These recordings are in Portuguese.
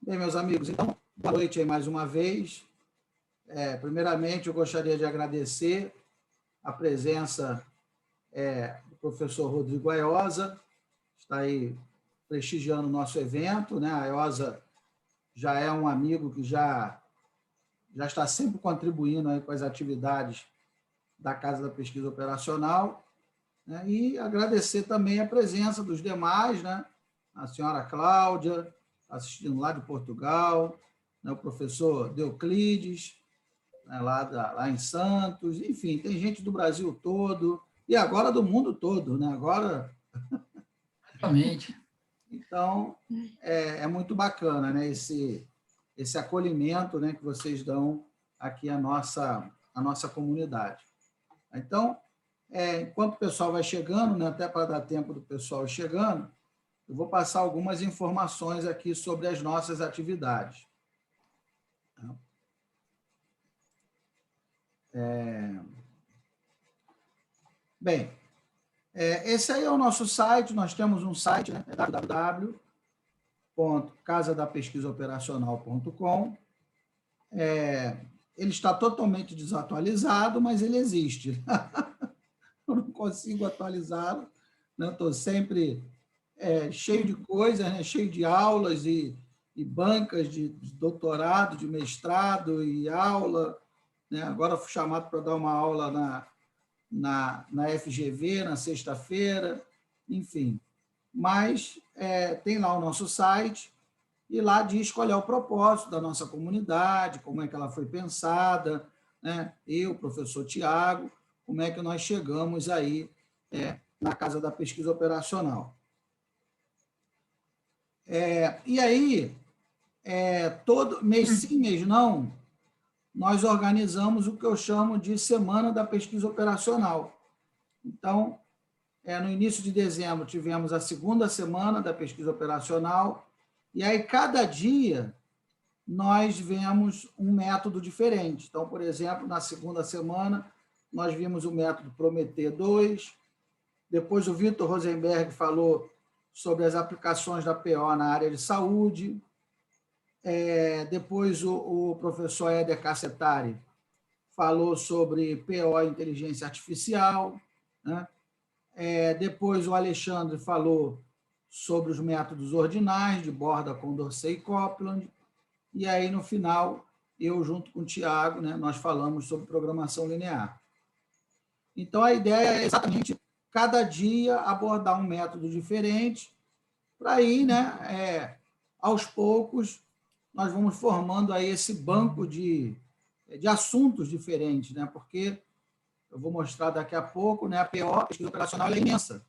Bem, meus amigos, então, boa noite aí mais uma vez. Primeiramente, eu gostaria de agradecer a presença do professor Rodrigo Aiosa, que está aí prestigiando o nosso evento, né? A Aiosa já é um amigo que já está sempre contribuindo aí com as atividades da Casa da Pesquisa Operacional, né? E agradecer também a presença dos demais, né? A senhora Cláudia, assistindo lá de Portugal, né? O professor Deoclides, né? lá em Santos, enfim, tem gente do Brasil todo, e agora do mundo todo, né? Agora... Realmente. Então, é muito bacana, né? Esse acolhimento, né, que vocês dão aqui à nossa comunidade. Então, enquanto o pessoal vai chegando, né, até para dar tempo do pessoal ir chegando, eu vou passar algumas informações aqui sobre as nossas atividades. Bem, esse aí é o nosso site, nós temos um site, né, www.casadapesquisaoperacional.com. Ele está totalmente desatualizado, mas ele existe. Eu não consigo atualizá-lo, né? Estou sempre cheio de coisas, né? Cheio de aulas e bancas de doutorado, de mestrado e aula, né? Agora fui chamado para dar uma aula na FGV, na sexta-feira, enfim. Mas tem lá o nosso site, e lá diz qual é o propósito da nossa comunidade, como é que ela foi pensada, né? Eu, professor Tiago, como é que nós chegamos aí na Casa da Pesquisa Operacional. E aí, todo mês sim, mês não, nós organizamos o que eu chamo de Semana da Pesquisa Operacional. Então, no início de dezembro, tivemos a segunda semana da pesquisa operacional, e aí, cada dia, nós vemos um método diferente. Então, por exemplo, na segunda semana, nós vimos o método Prometer 2, depois o Vitor Rosenberg falou sobre as aplicações da PO na área de saúde, depois o professor Éder Cassetari falou sobre PO e inteligência artificial, né? Depois o Alexandre falou sobre os métodos ordinais de Borda, Condorcet e Copland, e aí, no final, eu, junto com o Tiago, né, nós falamos sobre programação linear. Então, a ideia é exatamente, cada dia, abordar um método diferente, para aí, né, aos poucos, nós vamos formando aí esse banco de assuntos diferentes, né, porque eu vou mostrar daqui a pouco, né, a PO, a pesquisa operacional, é imensa.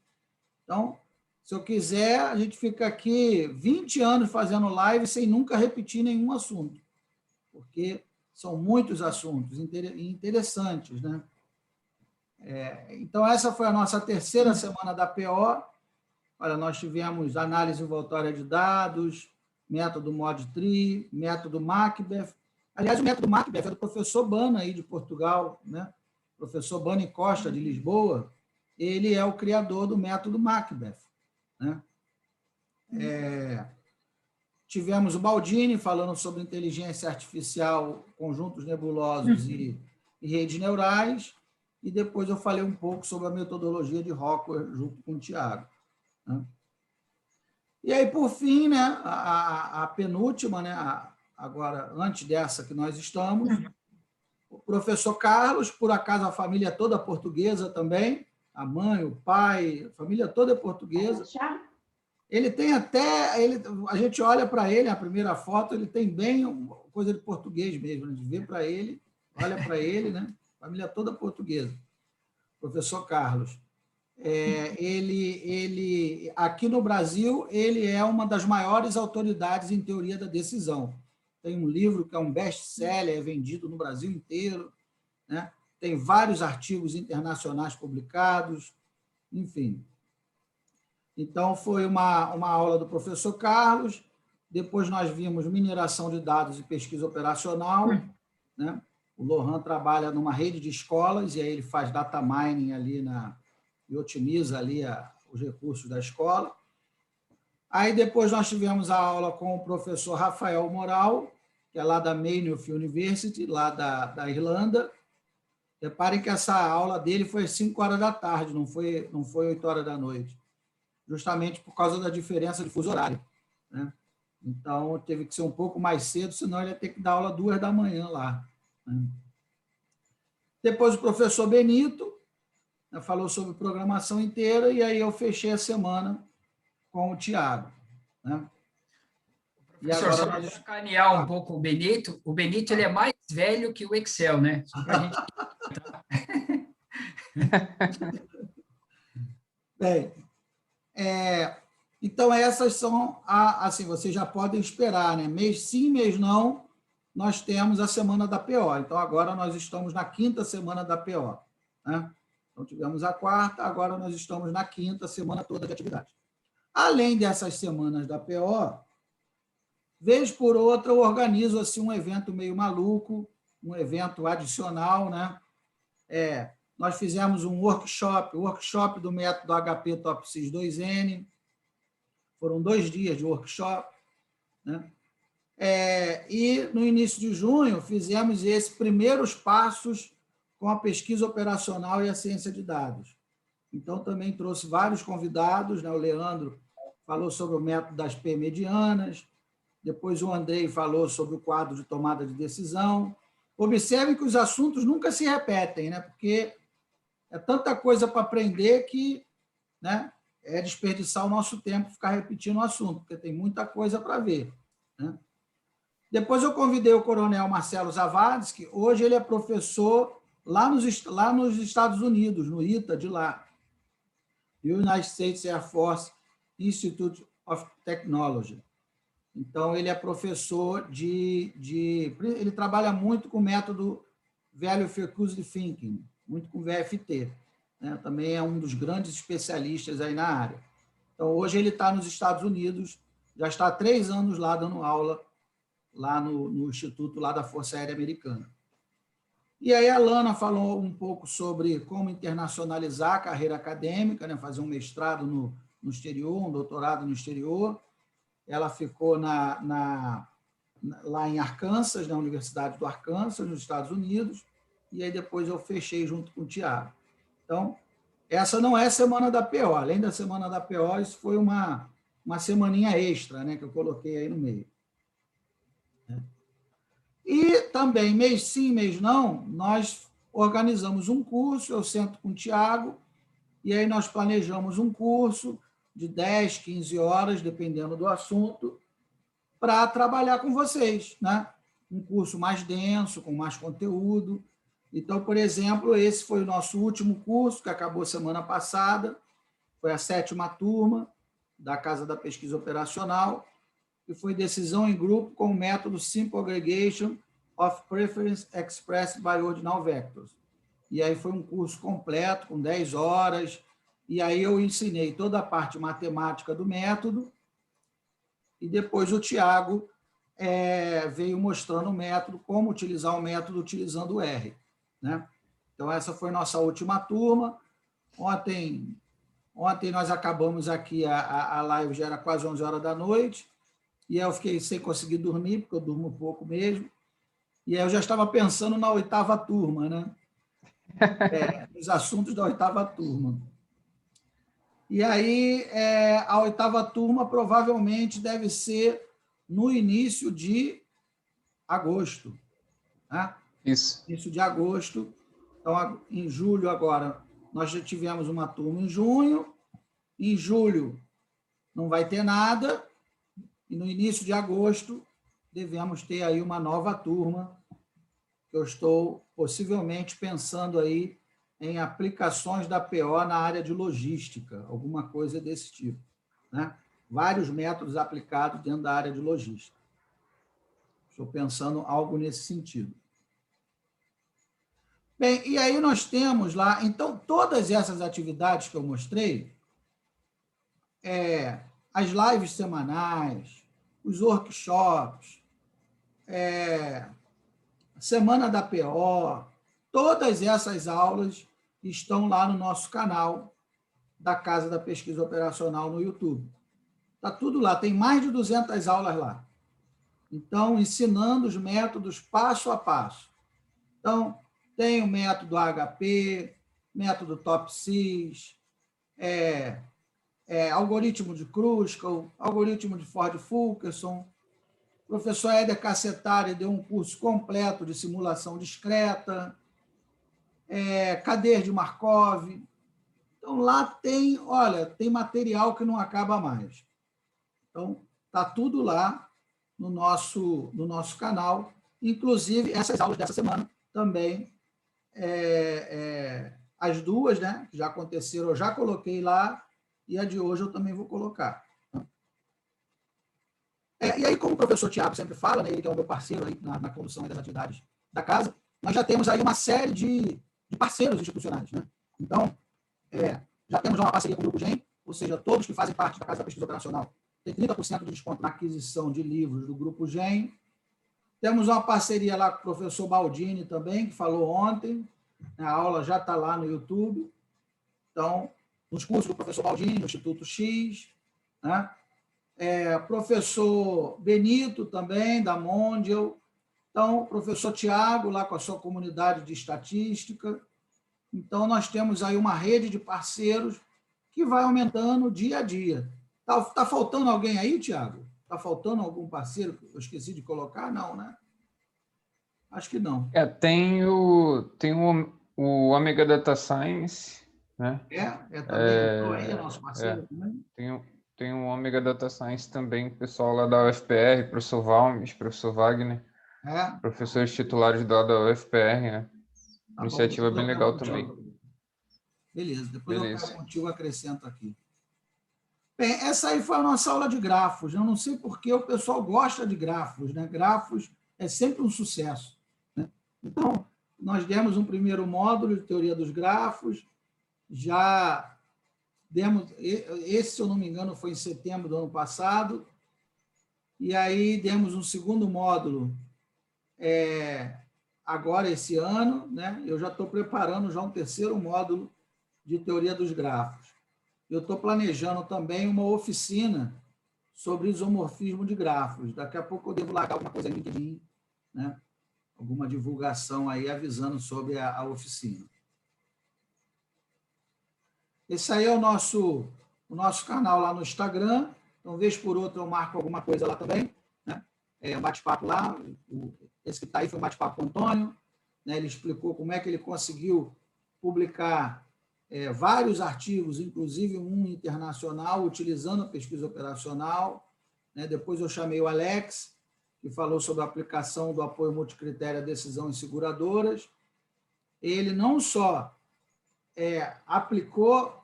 Então, se eu quiser, a gente fica aqui 20 anos fazendo live sem nunca repetir nenhum assunto, porque são muitos assuntos interessantes, né? Então, essa foi a nossa terceira semana da PO. Olha, nós tivemos análise envoltória de dados, método ModTree, método Macbeth. Aliás, o método Macbeth é do professor Bana, aí de Portugal, né? Professor Bani Costa, de Lisboa. Ele é o criador do método Macbeth, né? Tivemos o Baldini falando sobre inteligência artificial, conjuntos nebulosos e redes neurais, e depois eu falei um pouco sobre a metodologia de Rockwell junto com o Tiago, né? E aí, por fim, né, a penúltima, né, agora, antes dessa que nós estamos, o professor Carlos, por acaso a família toda portuguesa também, a mãe, o pai, a família toda é portuguesa. Ele tem até, a gente olha para ele, a primeira foto, ele tem bem coisa de português mesmo, a gente vê para ele, olha para ele, né? Família toda portuguesa. Professor Carlos. Ele, aqui no Brasil, ele é uma das maiores autoridades em teoria da decisão. Tem um livro que é um best-seller, é vendido no Brasil inteiro, né? Tem vários artigos internacionais publicados, enfim. Então, foi uma aula do professor Carlos, depois nós vimos mineração de dados e pesquisa operacional, né? O Lohan trabalha numa rede de escolas, e aí ele faz data mining ali e otimiza ali os recursos da escola. Aí depois nós tivemos a aula com o professor Rafael Moral, que é lá da Maynooth University, lá da Irlanda. Reparem que essa aula dele foi às 5 horas da tarde, não foi 8 horas da noite, justamente por causa da diferença de fuso horário, né? Então, teve que ser um pouco mais cedo, senão ele ia ter que dar aula 2 da manhã lá, né? Depois o professor Benito, né, falou sobre programação inteira, e aí eu fechei a semana com o Tiago, né? Professor, só para sacanear um pouco o Benito ele é mais velho que o Excel, né? Só para a gente... Bem, então essas são, assim, vocês já podem esperar, né? Mês sim, mês não, nós temos a semana da PO. Então, agora nós estamos na 5ª semana da PO, né? Então, tivemos a 4ª, agora nós estamos na 5ª semana toda de atividade. Além dessas semanas da PO, vez por outra, eu organizo assim, um evento meio maluco, um evento adicional, né? Nós fizemos um workshop do método HP TOPSIS 2N. Foram 2 dias de workshop, né? E no início de junho fizemos esses primeiros passos com a pesquisa operacional e a ciência de dados. Então, também trouxe vários convidados, né? O Leandro falou sobre o método das P medianas, depois o Andrei falou sobre o quadro de tomada de decisão. Observem que os assuntos nunca se repetem, né? Porque é tanta coisa para aprender que, né, é desperdiçar o nosso tempo ficar repetindo o assunto, porque tem muita coisa para ver, né? Depois eu convidei o coronel Marcelo Zavades, que hoje ele é professor lá nos Estados Unidos, no ITA de lá, United States Air Force Institute of Technology. Então, ele é professor ele trabalha muito com o método Value Focused Thinking, muito com VFT, né? Também é um dos grandes especialistas aí na área. Então, hoje ele está nos Estados Unidos, já está há 3 anos lá dando aula, lá no Instituto lá da Força Aérea Americana. E aí a Lana falou um pouco sobre como internacionalizar a carreira acadêmica, né? Fazer um mestrado no exterior, um doutorado no exterior. Ela ficou lá em Arkansas, na Universidade do Arkansas, nos Estados Unidos, e aí depois eu fechei junto com o Tiago. Então, essa não é a semana da PO. Além da semana da PO, isso foi uma semaninha extra, né, que eu coloquei aí no meio. E também, mês sim, mês não, nós organizamos um curso, eu sento com o Tiago, e aí nós planejamos um curso de 10, 15 horas, dependendo do assunto, para trabalhar com vocês, né? Um curso mais denso, com mais conteúdo. Então, por exemplo, esse foi o nosso último curso, que acabou semana passada, foi a 7ª turma da Casa da Pesquisa Operacional, que foi decisão em grupo com o método Simple Aggregation of Preference Expressed by Ordinal Vectors. E aí foi um curso completo, com 10 horas, e aí eu ensinei toda a parte matemática do método, e depois o Tiago veio mostrando o método, como utilizar o método utilizando o R, né? Então, essa foi nossa última turma. Ontem nós acabamos aqui, a live já era quase 11 horas da noite, e aí eu fiquei sem conseguir dormir, porque eu durmo pouco mesmo, e aí eu já estava pensando na 8ª turma, né? Os assuntos da 8ª turma. E aí, a 8ª turma provavelmente deve ser no início de agosto, né? Isso. Início de agosto. Então, em julho agora, nós já tivemos uma turma em junho. Em julho não vai ter nada. E no início de agosto devemos ter aí uma nova turma, que eu estou possivelmente pensando aí em aplicações da PO na área de logística, alguma coisa desse tipo, né? Vários métodos aplicados dentro da área de logística. Estou pensando algo nesse sentido. Bem, e aí nós temos lá, então, todas essas atividades que eu mostrei, as lives semanais, os workshops, semana da PO, todas essas aulas estão lá no nosso canal da Casa da Pesquisa Operacional no YouTube. Está tudo lá, tem mais de 200 aulas lá. Então, ensinando os métodos passo a passo. Então, tem o método HP, método TOPSIS, algoritmo de Kruskal, algoritmo de Ford-Fulkerson. O professor Éder Cassetari deu um curso completo de simulação discreta, cadeias de Markov. Então, lá tem, olha, tem material que não acaba mais. Então, está tudo lá no nosso canal, inclusive essas aulas dessa semana também, as duas, né, que já aconteceram, eu já coloquei lá, e a de hoje eu também vou colocar. E aí, como o professor Tiago sempre fala, né, ele que é o meu parceiro aí na condução das atividades da casa, nós já temos aí uma série de parceiros institucionais, né? Então, já temos uma parceria com o Grupo GEM, ou seja, todos que fazem parte da Casa da Pesquisa Operacional têm 30% de desconto na aquisição de livros do Grupo GEM. Temos uma parceria lá com o professor Baldini também, que falou ontem, a aula já está lá no YouTube. Então, nos cursos do professor Baldini, no Instituto X, né? Professor Benito também, da Mondial. Então, professor Tiago, lá com a sua comunidade de estatística. Então, nós temos aí uma rede de parceiros que vai aumentando dia a dia. Está faltando alguém aí, Tiago? Está faltando algum parceiro que eu esqueci de colocar? Não, né? Acho que não. Tem o Omega Data Science, né? Também entrou aí, é nosso parceiro também. Tem o Omega Data Science também, o pessoal lá da UFPR, professor Valmes, professor Wagner, professores titulares da UFPR, né? Tá Iniciativa bom, bem legal também. Beleza, depois eu pego contigo e acrescento aqui. Bem, essa aí foi a nossa aula de grafos. Eu não sei por que o pessoal gosta de grafos, né? Grafos é sempre um sucesso, né? Então, nós demos um primeiro módulo de teoria dos grafos, já demos, esse, se eu não me engano, foi em setembro do ano passado, e aí demos um segundo módulo agora esse ano, né? Eu já estou preparando já um terceiro módulo de teoria dos grafos. Eu estou planejando também uma oficina sobre isomorfismo de grafos. Daqui a pouco eu devo largar alguma coisa no LinkedIn, né? Alguma divulgação aí avisando sobre a oficina. Esse aí é o nosso canal lá no Instagram. Então, vez por outra, eu marco alguma coisa lá também, né? Um bate-papo lá. Esse que está aí foi um bate-papo com o Antônio, né? Ele explicou como é que ele conseguiu publicar vários artigos, inclusive um internacional, utilizando a pesquisa operacional, né? Depois eu chamei o Alex, que falou sobre a aplicação do apoio multicritério à decisão em seguradoras. Ele não só aplicou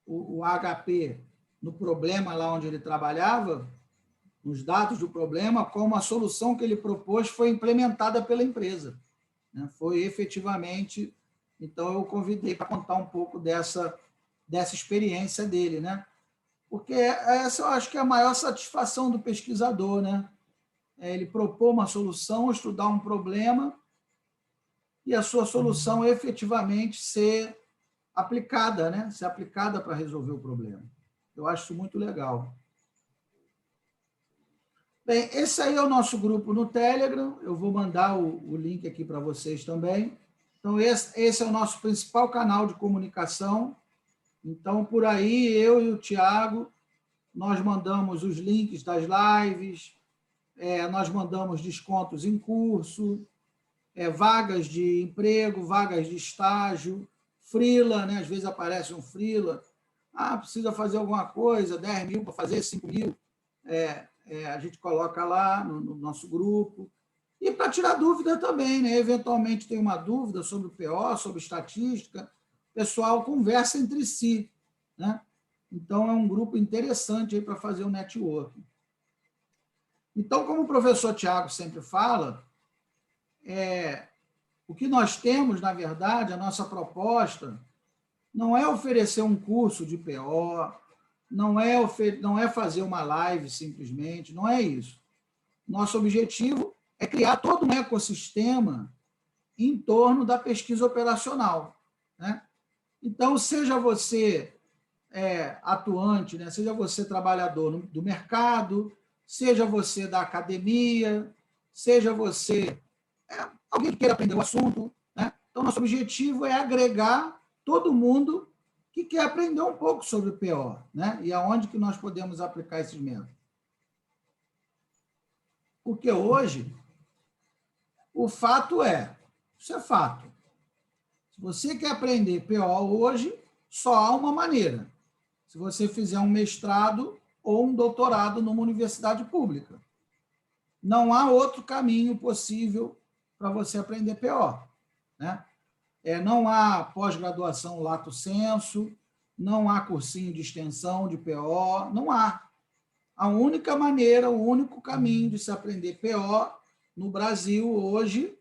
o HP no problema lá onde ele trabalhava, nos dados do problema, como a solução que ele propôs foi implementada pela empresa, né? Foi efetivamente... Então, eu convidei para contar um pouco dessa experiência dele, né? Porque essa eu acho que é a maior satisfação do pesquisador, né? Ele propor uma solução, estudar um problema e a sua solução efetivamente ser aplicada, né? Ser aplicada para resolver o problema. Eu acho isso muito legal. Bem, esse aí é o nosso grupo no Telegram. Eu vou mandar o link aqui para vocês também. Então, esse é o nosso principal canal de comunicação. Então, por aí, eu e o Tiago, nós mandamos os links das lives, nós mandamos descontos em curso, vagas de emprego, vagas de estágio, freela, né? Às vezes aparece um freela, precisa fazer alguma coisa, 10 mil para fazer, 5 mil, a gente coloca lá no nosso grupo. E para tirar dúvida também, né? Eventualmente tem uma dúvida sobre o PO, sobre estatística, o pessoal conversa entre si, né? Então, é um grupo interessante para fazer o networking. Então, como o professor Tiago sempre fala, o que nós temos, na verdade, a nossa proposta não é oferecer um curso de PO, não é fazer uma live simplesmente, não é isso. Nosso objetivo é criar todo um ecossistema em torno da pesquisa operacional, né? Então, seja você atuante, né? Seja você trabalhador do mercado, seja você da academia, seja você alguém que queira aprender o assunto, né? Então, nosso objetivo é agregar todo mundo que quer aprender um pouco sobre o PO, né? E aonde que nós podemos aplicar esses métodos. Porque hoje, o fato isso é fato. Se você quer aprender PO hoje, só há uma maneira. Se você fizer um mestrado ou um doutorado numa universidade pública. Não há outro caminho possível para você aprender PO, né? Não há pós-graduação lato sensu, não há cursinho de extensão de PO, não há. A única maneira, o único caminho de se aprender PO no Brasil hoje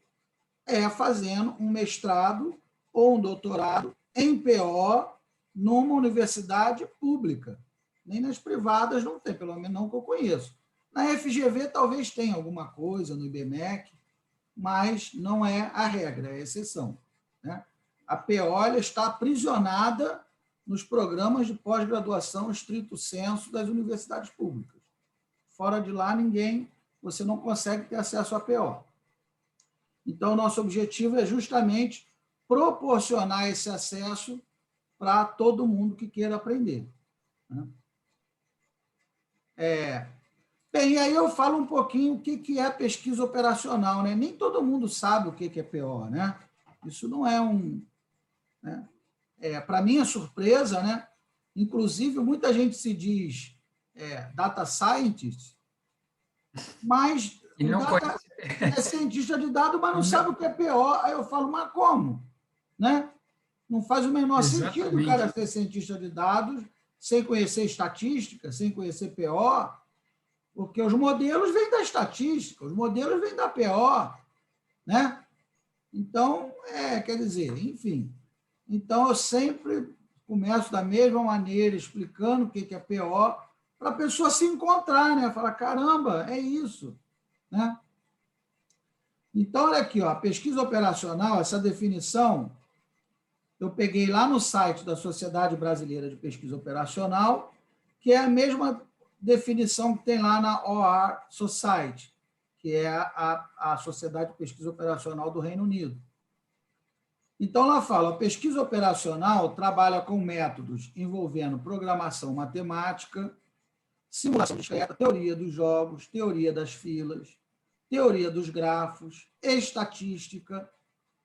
é fazendo um mestrado ou um doutorado em PO numa universidade pública. Nem nas privadas não tem, pelo menos não que eu conheço. Na FGV talvez tenha alguma coisa, no IBMEC, mas não é a regra, é a exceção, né? A PO está aprisionada nos programas de pós-graduação estrito sensu das universidades públicas. Fora de lá, você não consegue ter acesso à PO. Então, nosso objetivo é justamente proporcionar esse acesso para todo mundo que queira aprender, né? Bem, aí eu falo um pouquinho o que é pesquisa operacional, né? Nem todo mundo sabe o que é PO, né? Isso não é né? Para minha surpresa, né? Inclusive, muita gente se diz data scientist, mas e não é cientista de dados, mas não sabe o que é PO. Aí eu falo, mas como? Né? Não faz o menor sentido o cara ser cientista de dados sem conhecer estatística, sem conhecer PO, porque os modelos vêm da estatística, os modelos vêm da PO, né? Então, quer dizer, enfim. Então, eu sempre começo da mesma maneira, explicando o que é PO, para a pessoa se encontrar, né? Falar, caramba, é isso, né? Então, olha aqui, ó, a pesquisa operacional, essa definição, eu peguei lá no site da Sociedade Brasileira de Pesquisa Operacional, que é a mesma definição que tem lá na OR Society, que é a Sociedade de Pesquisa Operacional do Reino Unido. Então, lá fala, a pesquisa operacional trabalha com métodos envolvendo programação matemática, simulação discreta, teoria dos jogos, teoria das filas, teoria dos grafos, estatística,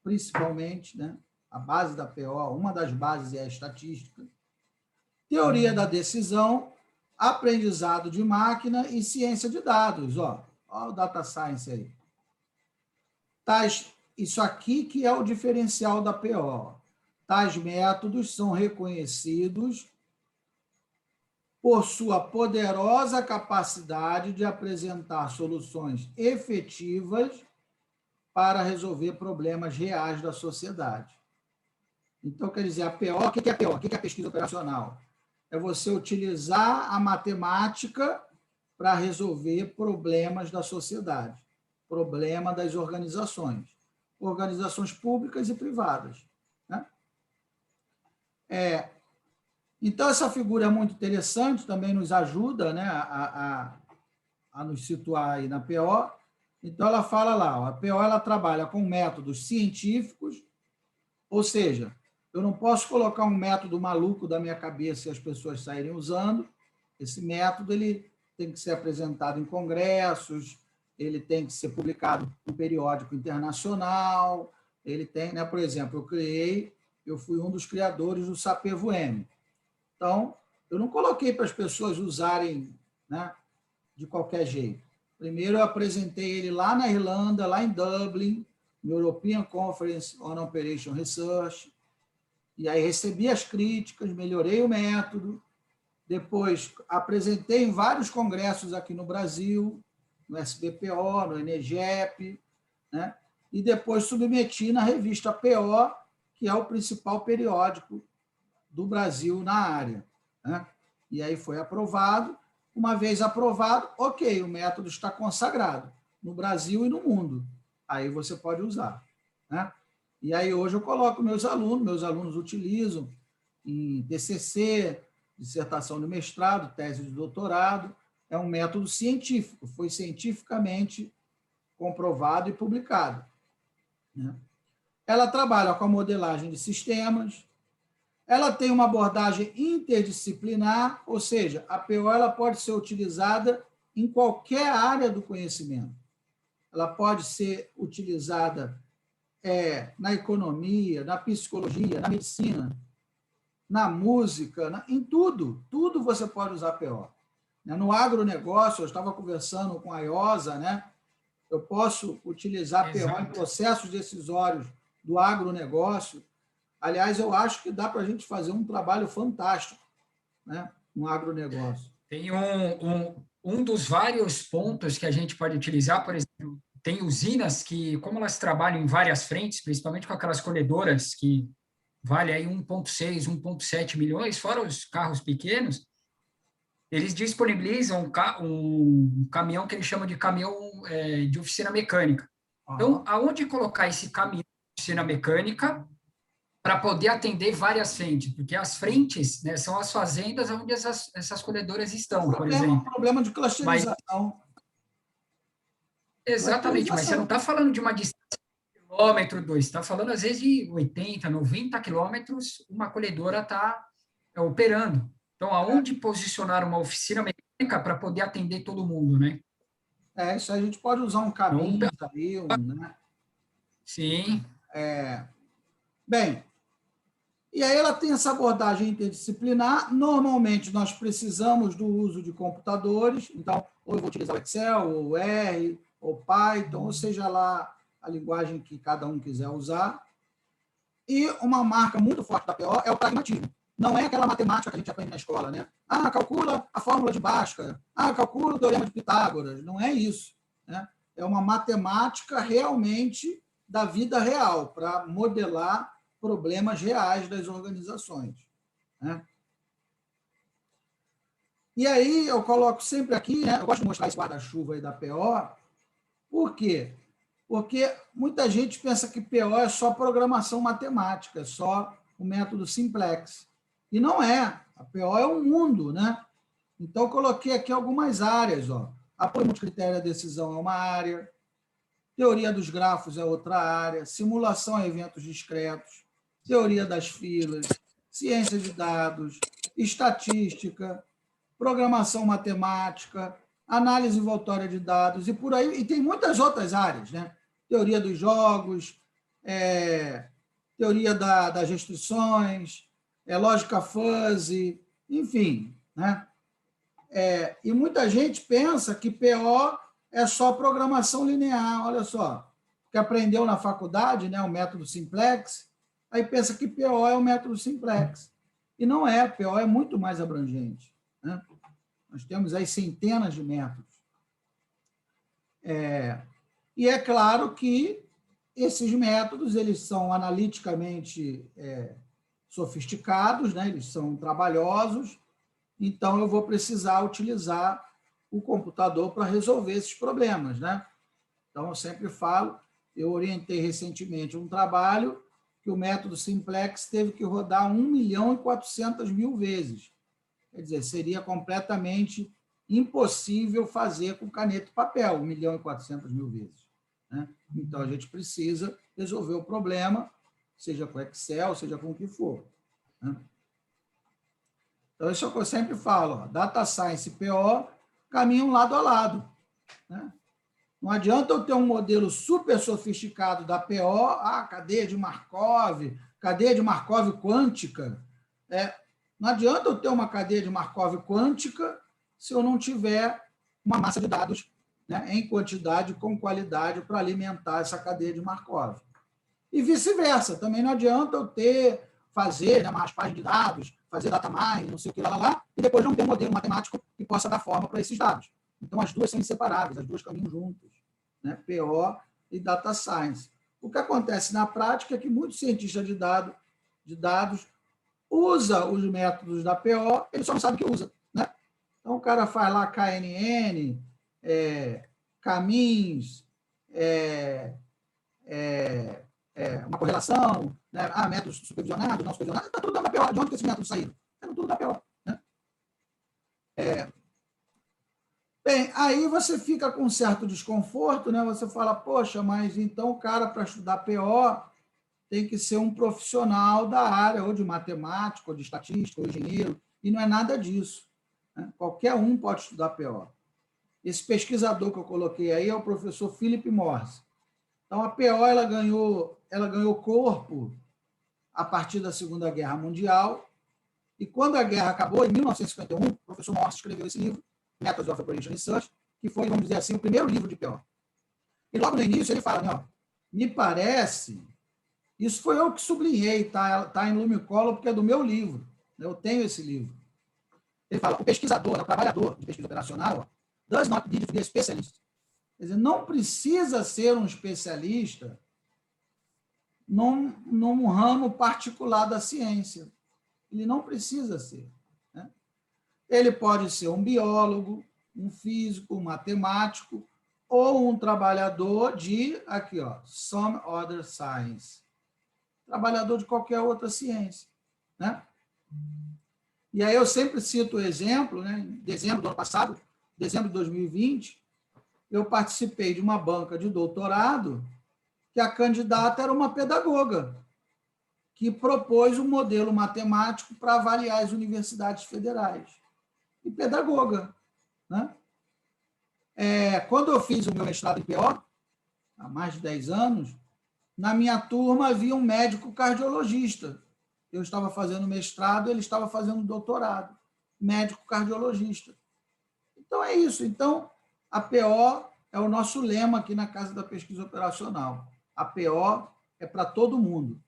principalmente, né? A base da PO, uma das bases é a estatística, teoria da decisão, aprendizado de máquina e ciência de dados. Ó o data science aí. Isso aqui que é o diferencial da PO. Tais métodos são reconhecidos por sua poderosa capacidade de apresentar soluções efetivas para resolver problemas reais da sociedade. Então, quer dizer, a PO, o que é a PO? O que é a pesquisa operacional? É você utilizar a matemática para resolver problemas da sociedade, problema das organizações públicas e privadas, né? Então, essa figura é muito interessante, também nos ajuda, né, a nos situar aí na PO. Então, ela fala lá, ó, a PO ela trabalha com métodos científicos, ou seja, eu não posso colocar um método maluco da minha cabeça e as pessoas saírem usando. Esse método ele tem que ser apresentado em congressos, ele tem que ser publicado em periódico internacional, ele tem, né, por exemplo, eu fui um dos criadores do SAPEVO-M. Então, eu não coloquei para as pessoas usarem, né, de qualquer jeito. Primeiro, eu apresentei ele lá na Irlanda, lá em Dublin, no European Conference on Operation Research, e aí recebi as críticas, melhorei o método, depois apresentei em vários congressos aqui no Brasil, no SBPO, no ENEGEP, né? E depois submeti na revista PO, que é o principal periódico do Brasil na área, né? E aí foi aprovado. Uma vez aprovado, ok, o método está consagrado no Brasil e no mundo. Aí você pode usar, né? E aí hoje eu coloco meus alunos utilizam em TCC, dissertação de mestrado, tese de doutorado, é um método científico, foi cientificamente comprovado e publicado, né? Ela trabalha com a modelagem de sistemas, ela tem uma abordagem interdisciplinar, ou seja, a PO ela pode ser utilizada em qualquer área do conhecimento. Ela pode ser utilizada na economia, na psicologia, na medicina, na música, em tudo. Tudo você pode usar PO. No agronegócio, eu estava conversando com a IOSA, né? Eu posso utilizar PO em processos decisórios do agronegócio. Aliás, eu acho que dá para a gente fazer um trabalho fantástico, né, no agronegócio. Tem um dos vários pontos que a gente pode utilizar, por exemplo, tem usinas que, como elas trabalham em várias frentes, principalmente com aquelas colhedoras que vale aí 1,6, 1,7 milhões, fora os carros pequenos, eles disponibilizam um caminhão que eles chamam de caminhão de oficina mecânica. Então, aonde colocar esse caminhão de oficina mecânica para poder atender várias frentes? Porque as frentes, né, são as fazendas onde essas colhedoras estão, por exemplo. Problema de clusterização. Exatamente, mas você não está falando de uma distância de 1 quilômetro, 2, você está falando, às vezes, de 80, 90 quilômetros, uma colhedora está operando. Então, aonde posicionar uma oficina mecânica para poder atender todo mundo, né? Isso aí a gente pode usar um caminho ali, né? Sim. Bem, e aí ela tem essa abordagem interdisciplinar. Normalmente, nós precisamos do uso de computadores, então, ou eu vou utilizar o Excel, ou o R, ou Python, ou seja lá a linguagem que cada um quiser usar. E uma marca muito forte da PO é o pragmatismo. Não é aquela matemática que a gente aprende na escola, né? Calcula a fórmula de Bhaskara. Calcula o teorema de Pitágoras. Não é isso, né? É uma matemática realmente da vida real, para modelar problemas reais das organizações, né? E aí eu coloco sempre aqui, né? Eu gosto de mostrar esse guarda-chuva aí da PO. Por quê? Porque muita gente pensa que PO é só programação matemática, é só o método simplex. E não é. A PO é um mundo, né? Então, eu coloquei aqui algumas áreas. Apoio multicritério à decisão é uma área, teoria dos grafos é outra área, simulação a eventos discretos, teoria das filas, ciência de dados, estatística, programação matemática, análise envoltória de dados, e por aí. E tem muitas outras áreas, né? Teoria dos jogos, teoria das restrições, lógica fuzzy, enfim, né? E muita gente pensa que PO é só programação linear, olha só, que aprendeu na faculdade, né, o método simplex, aí pensa que PO é o método simplex. E não é, PO é muito mais abrangente, né? Nós temos aí centenas de métodos. E é claro que esses métodos eles são analiticamente sofisticados, né? Eles são trabalhosos, então eu vou precisar utilizar o computador para resolver esses problemas, né? Então, eu sempre falo, eu orientei recentemente um trabalho que o método simplex teve que rodar 1.400.000 vezes. Quer dizer, seria completamente impossível fazer com caneta e papel, 1.400.000 vezes, né? Então, a gente precisa resolver o problema, seja com Excel, seja com o que for, né? Então, isso é o que eu sempre falo, Data Science e PO caminham lado a lado, né? Não adianta eu ter um modelo super sofisticado da PO, cadeia de Markov quântica. Não adianta eu ter uma cadeia de Markov quântica se eu não tiver uma massa de dados, né, em quantidade com qualidade para alimentar essa cadeia de Markov. E vice-versa. Também não adianta eu fazer, né, uma raspagem de dados, fazer data mining, não sei o que lá, e depois não ter um modelo matemático que possa dar forma para esses dados. Então, as duas são inseparáveis, as duas caminham juntas, né? PO e Data Science. O que acontece na prática é que muitos cientistas de dados usam os métodos da PO, ele só não sabe que usa, né? Então, o cara faz lá KNN, caminhos, uma correlação, né? Métodos supervisionados, não supervisionados, está tudo da PO. De onde que esses métodos saíram? É tudo da PO, né? Bem, aí você fica com um certo desconforto, né? Você fala, poxa, mas então o cara, para estudar PO, tem que ser um profissional da área, ou de matemática, ou de estatística, ou engenheiro, e não é nada disso, né? Qualquer um pode estudar PO. Esse pesquisador que eu coloquei aí é o professor Philip Morris. Então, a PO ela ganhou corpo a partir da Segunda Guerra Mundial, e quando a guerra acabou, em 1951, o professor Morris escreveu esse livro, Methods of Operation Research, que foi, vamos dizer assim, o primeiro livro de PO. E logo no início ele fala, não, me parece, isso foi eu que sublinhei, tá em Lumicolor, porque é do meu livro, eu tenho esse livro. Ele fala, o pesquisador, o trabalhador de pesquisa operacional, does not need to be a specialist. Quer dizer, não precisa ser um especialista num ramo particular da ciência. Ele não precisa ser, né? Ele pode ser um biólogo, um físico, um matemático, ou um trabalhador de, aqui, ó, some other science. Trabalhador de qualquer outra ciência, né? E aí eu sempre cito o exemplo, né? Em dezembro do ano passado, dezembro de 2020, eu participei de uma banca de doutorado que a candidata era uma pedagoga que propôs um modelo matemático para avaliar as universidades federais. E pedagoga, né? Quando eu fiz o meu mestrado em PO, há mais de 10 anos, na minha turma havia um médico cardiologista. Eu estava fazendo mestrado, ele estava fazendo doutorado. Médico cardiologista. Então, é isso. Então, a PO é o nosso lema aqui na Casa da Pesquisa Operacional. A PO é para todo mundo.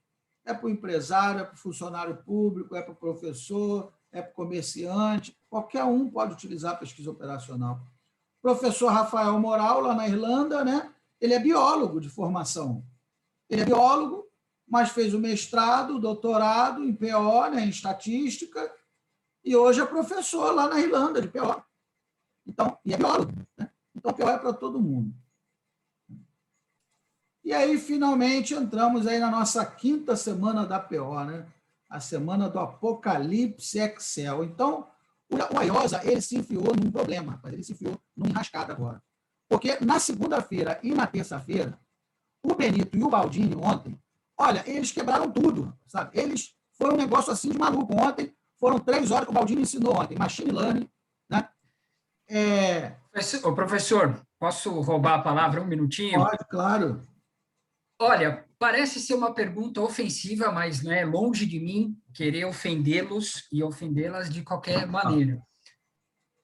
É para o empresário, é para o funcionário público, é para o professor, é para o comerciante. Qualquer um pode utilizar a pesquisa operacional. O professor Rafael Moral, lá na Irlanda, né? Ele é biólogo de formação. Ele é biólogo, mas fez o mestrado, o doutorado em PO, né, em estatística, e hoje é professor lá na Irlanda de PO. Então, e é biólogo, né? Então, PO é para todo mundo. E aí, finalmente, entramos aí na nossa 5ª semana da PO, né? A semana do Apocalipse Excel. Então, o Aiosa, ele se enfiou num problema, ele se enfiou numa enrascada agora. Porque na segunda-feira e na terça-feira, o Benito e o Baldini ontem, olha, eles quebraram tudo, sabe? Foi um negócio assim de maluco. Ontem foram 3 horas que o Baldini ensinou ontem, machine learning, né? Ô, professor, posso roubar a palavra um minutinho? Pode, claro. Olha, parece ser uma pergunta ofensiva, mas não é longe de mim querer ofendê-los e ofendê-las de qualquer maneira.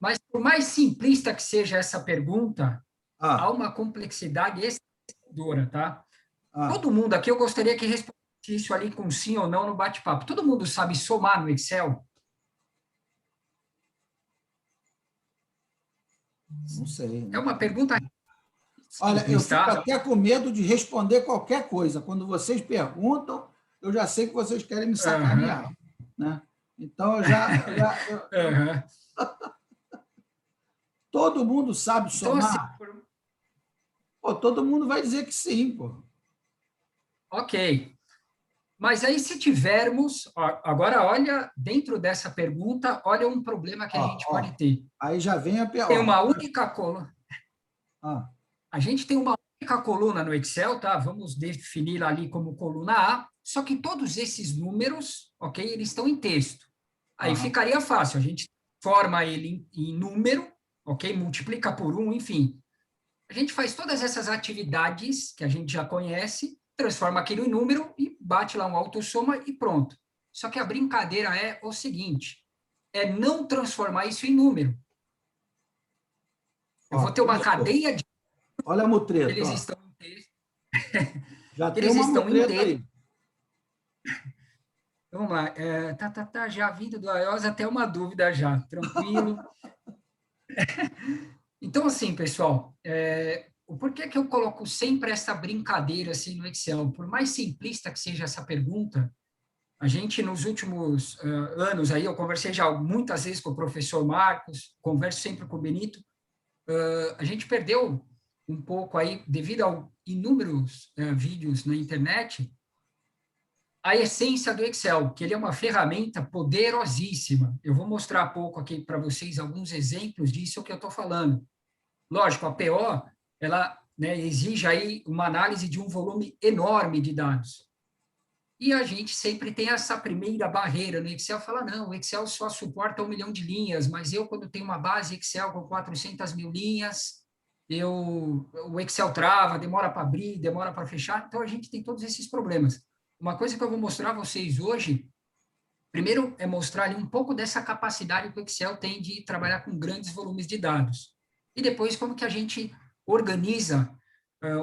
Mas, por mais simplista que seja essa pergunta, há uma complexidade excedora, tá? Todo mundo aqui, eu gostaria que respondesse isso ali com sim ou não no bate-papo. Todo mundo sabe somar no Excel? Não sei. É uma pergunta... Olha, eu fico até com medo de responder qualquer coisa. Quando vocês perguntam, eu já sei que vocês querem me sacanear. Né? Então, Todo mundo sabe somar? Então, assim, pô, todo mundo vai dizer que sim, pô. Ok. Mas aí, se tivermos... Agora, olha, dentro dessa pergunta, olha um problema que a gente pode ter. Aí já vem a pior. Tem uma única coluna. A gente tem uma única coluna no Excel, tá? Vamos definir ali como coluna A, só que todos esses números, ok, eles estão em texto. Aí ficaria fácil, a gente forma ele em número, ok, multiplica por 1, enfim. A gente faz todas essas atividades que a gente já conhece, transforma aquilo em número e bate lá um autossoma e pronto. Só que a brincadeira é o seguinte, é não transformar isso em número. Eu vou ter uma cadeia de... Olha a mutreta. Eles estão em texto. Já tem uma mutreta aí. Vamos lá. Já vindo do Aiosa até uma dúvida já. Tranquilo. Então, assim, pessoal, o porquê que eu coloco sempre essa brincadeira assim no Excel? Por mais simplista que seja essa pergunta, a gente, nos últimos anos, aí eu conversei já muitas vezes com o professor Marcos, converso sempre com o Benito, a gente perdeu um pouco aí, devido a inúmeros vídeos na internet, a essência do Excel, que ele é uma ferramenta poderosíssima. Eu vou mostrar um pouco aqui para vocês alguns exemplos disso que eu estou falando. Lógico, a PO, ela, né, exige aí uma análise de um volume enorme de dados. E a gente sempre tem essa primeira barreira no Excel, fala, não, o Excel só suporta 1 milhão de linhas, mas eu, quando tenho uma base Excel com 400 mil linhas, o Excel trava, demora para abrir, demora para fechar, então a gente tem todos esses problemas. Uma coisa que eu vou mostrar a vocês hoje, primeiro é mostrar ali um pouco dessa capacidade que o Excel tem de trabalhar com grandes volumes de dados. E depois como que a gente organiza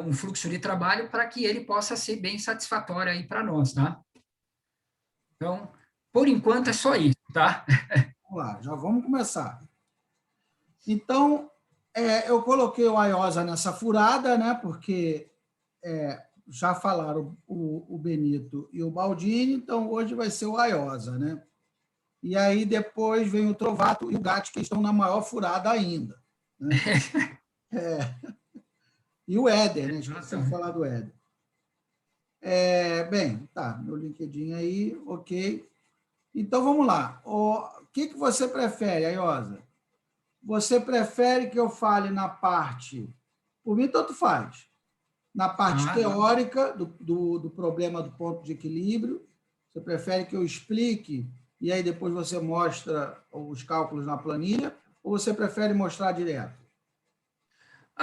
um fluxo de trabalho para que ele possa ser bem satisfatório aí para nós, tá? Então, por enquanto é só isso, tá? Vamos lá, já vamos começar. Então, eu coloquei o Aiosa nessa furada, né? Porque já falaram o Benito e o Baldini, então hoje vai ser o Aiosa, né? E aí depois vem o Trovato e o Gatti, que estão na maior furada ainda. Né? E o Éder, né? Esqueci de falar do Éder. Bem, tá, meu LinkedIn aí, ok. Então, vamos lá. O que você prefere, Aiosa? Você prefere que eu fale na parte... Por mim, tanto faz. Na parte teórica do problema do ponto de equilíbrio, você prefere que eu explique e aí depois você mostra os cálculos na planilha, ou você prefere mostrar direto?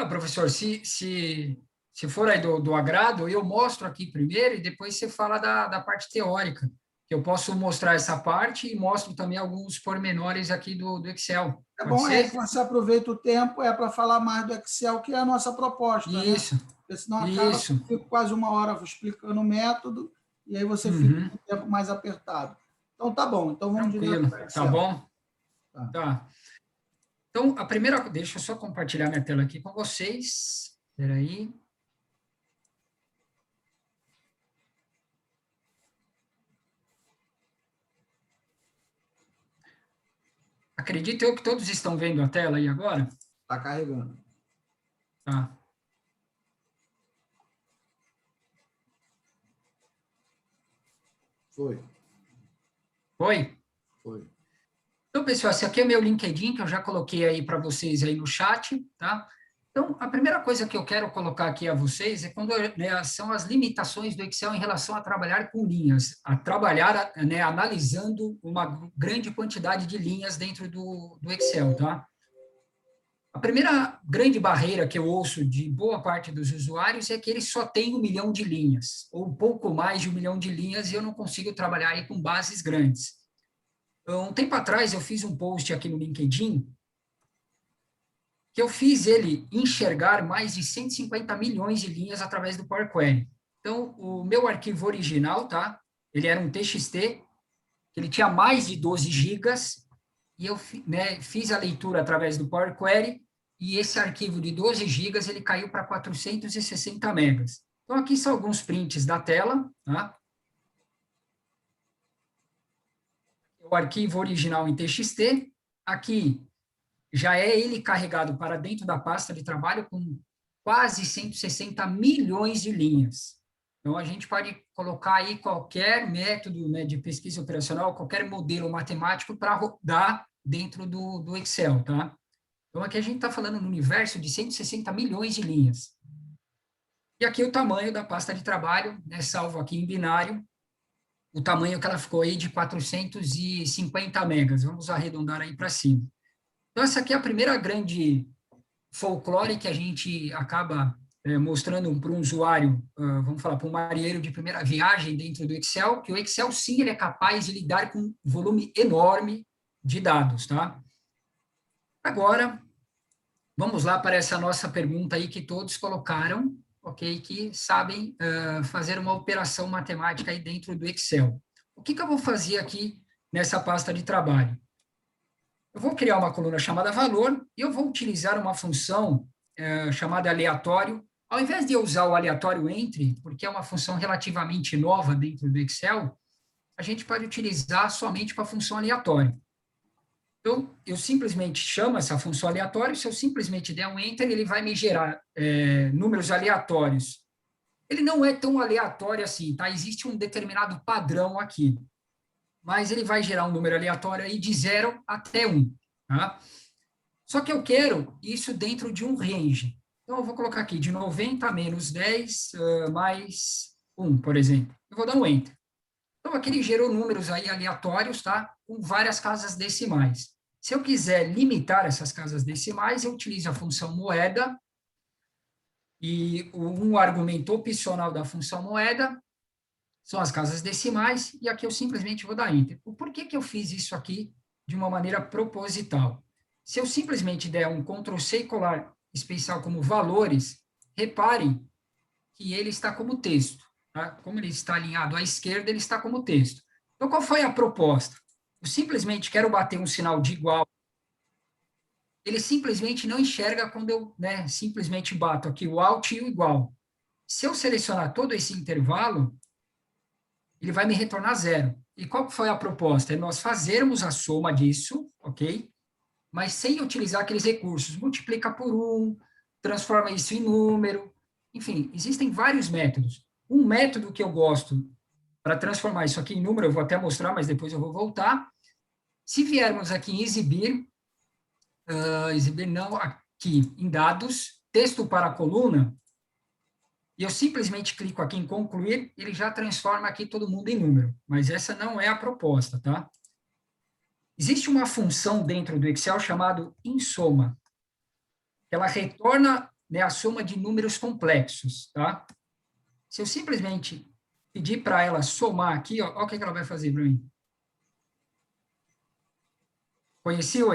Professor, se for aí do agrado, eu mostro aqui primeiro e depois você fala da parte teórica. Eu posso mostrar essa parte e mostro também alguns pormenores aqui do Excel. É bom que você aproveita o tempo para falar mais do Excel, que é a nossa proposta. Isso. Né? Porque senão acaba que eu fico quase uma hora explicando o método e aí você fica com o tempo mais apertado. Então, tá bom. Então, vamos direto para o Excel. Tá bom? Tá. Então, a primeira... Deixa eu só compartilhar minha tela aqui com vocês. Espera aí. Acredito eu que todos estão vendo a tela aí agora? Está carregando. Tá. Foi. Foi? Foi. Então, pessoal, esse aqui é meu LinkedIn, que eu já coloquei aí para vocês aí no chat, tá? Então, a primeira coisa que eu quero colocar aqui a vocês é quando, né, são as limitações do Excel em relação a trabalhar com linhas, a trabalhar, né, analisando uma grande quantidade de linhas dentro do Excel, tá? A primeira grande barreira que eu ouço de boa parte dos usuários é que ele só tem 1 milhão de linhas, ou um pouco mais de 1 milhão de linhas, e eu não consigo trabalhar aí com bases grandes. Um tempo atrás, eu fiz um post aqui no LinkedIn, que eu fiz ele enxergar mais de 150 milhões de linhas através do Power Query. Então, o meu arquivo original, tá? Ele era um TXT, ele tinha mais de 12 gigas, e eu, né, fiz a leitura através do Power Query, e esse arquivo de 12 gigas, ele caiu para 460 megas. Então, aqui são alguns prints da tela, tá? O arquivo original em TXT, aqui já é ele carregado para dentro da pasta de trabalho com quase 160 milhões de linhas. Então, a gente pode colocar aí qualquer método, né, de pesquisa operacional, qualquer modelo matemático para rodar dentro do Excel, tá? Então, aqui a gente está falando no universo de 160 milhões de linhas. E aqui o tamanho da pasta de trabalho, né, salvo aqui em binário, o tamanho que ela ficou aí de 450 megas. Vamos arredondar aí para cima. Então, essa aqui é a primeira grande folclore que a gente acaba mostrando para um usuário, vamos falar, para um marinheiro de primeira viagem dentro do Excel, que o Excel, sim, ele é capaz de lidar com um volume enorme de dados, tá? Agora, vamos lá para essa nossa pergunta aí que todos colocaram, ok? Que sabem fazer uma operação matemática aí dentro do Excel. O que eu vou fazer aqui nessa pasta de trabalho? Eu vou criar uma coluna chamada valor e eu vou utilizar uma função chamada aleatório. Ao invés de eu usar o aleatório entre, porque é uma função relativamente nova dentro do Excel, a gente pode utilizar somente para a função aleatório. Então, eu simplesmente chamo essa função aleatória, se eu simplesmente der um enter, ele vai me gerar números aleatórios Ele não é tão aleatório assim, tá? Existe um determinado padrão aqui, mas ele vai gerar um número aleatório aí de 0 até 1, tá? Só que eu quero isso dentro de um range. Então, eu vou colocar aqui de 90 menos 10 mais 1, por exemplo. Eu vou dar um Enter. Então, aqui ele gerou números aí aleatórios, tá? Com várias casas decimais. Se eu quiser limitar essas casas decimais, eu utilizo a função moeda e um argumento opcional da função moeda são as casas decimais, e aqui eu simplesmente vou dar Enter. Por que eu fiz isso aqui de uma maneira proposital? Se eu simplesmente der um Ctrl+C e colar especial como valores, reparem que ele está como texto. Tá? Como ele está alinhado à esquerda, ele está como texto. Então, qual foi a proposta? Eu simplesmente quero bater um sinal de igual. Ele simplesmente não enxerga quando eu simplesmente bato aqui o Alt e o igual. Se eu selecionar todo esse intervalo, ele vai me retornar 0. E qual foi a proposta? É nós fazermos a soma disso, ok? Mas sem utilizar aqueles recursos. Multiplica por 1, transforma isso em número. Enfim, existem vários métodos. Um método que eu gosto para transformar isso aqui em número, eu vou até mostrar, mas depois eu vou voltar. Se viermos aqui em exibir não, aqui em dados, texto para a coluna, e eu simplesmente clico aqui em concluir, ele já transforma aqui todo mundo em número. Mas essa não é a proposta, tá? Existe uma função dentro do Excel chamada insoma. Ela retorna a soma de números complexos, tá? Se eu simplesmente pedir para ela somar aqui, ó, olha o que ela vai fazer para mim. Conheceu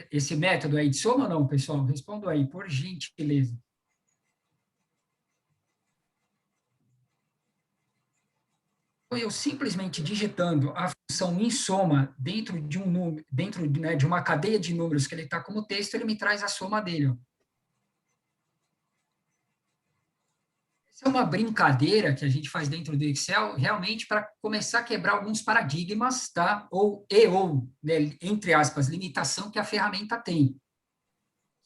esse método aí de soma ou não, pessoal? Respondo aí, por gentileza. Eu simplesmente digitando a função insoma dentro de um número, dentro de uma cadeia de números que ele está como texto, ele me traz a soma dele. Ó. Essa é uma brincadeira que a gente faz dentro do Excel, realmente para começar a quebrar alguns paradigmas, tá? Ou, né, entre aspas, limitação que a ferramenta tem.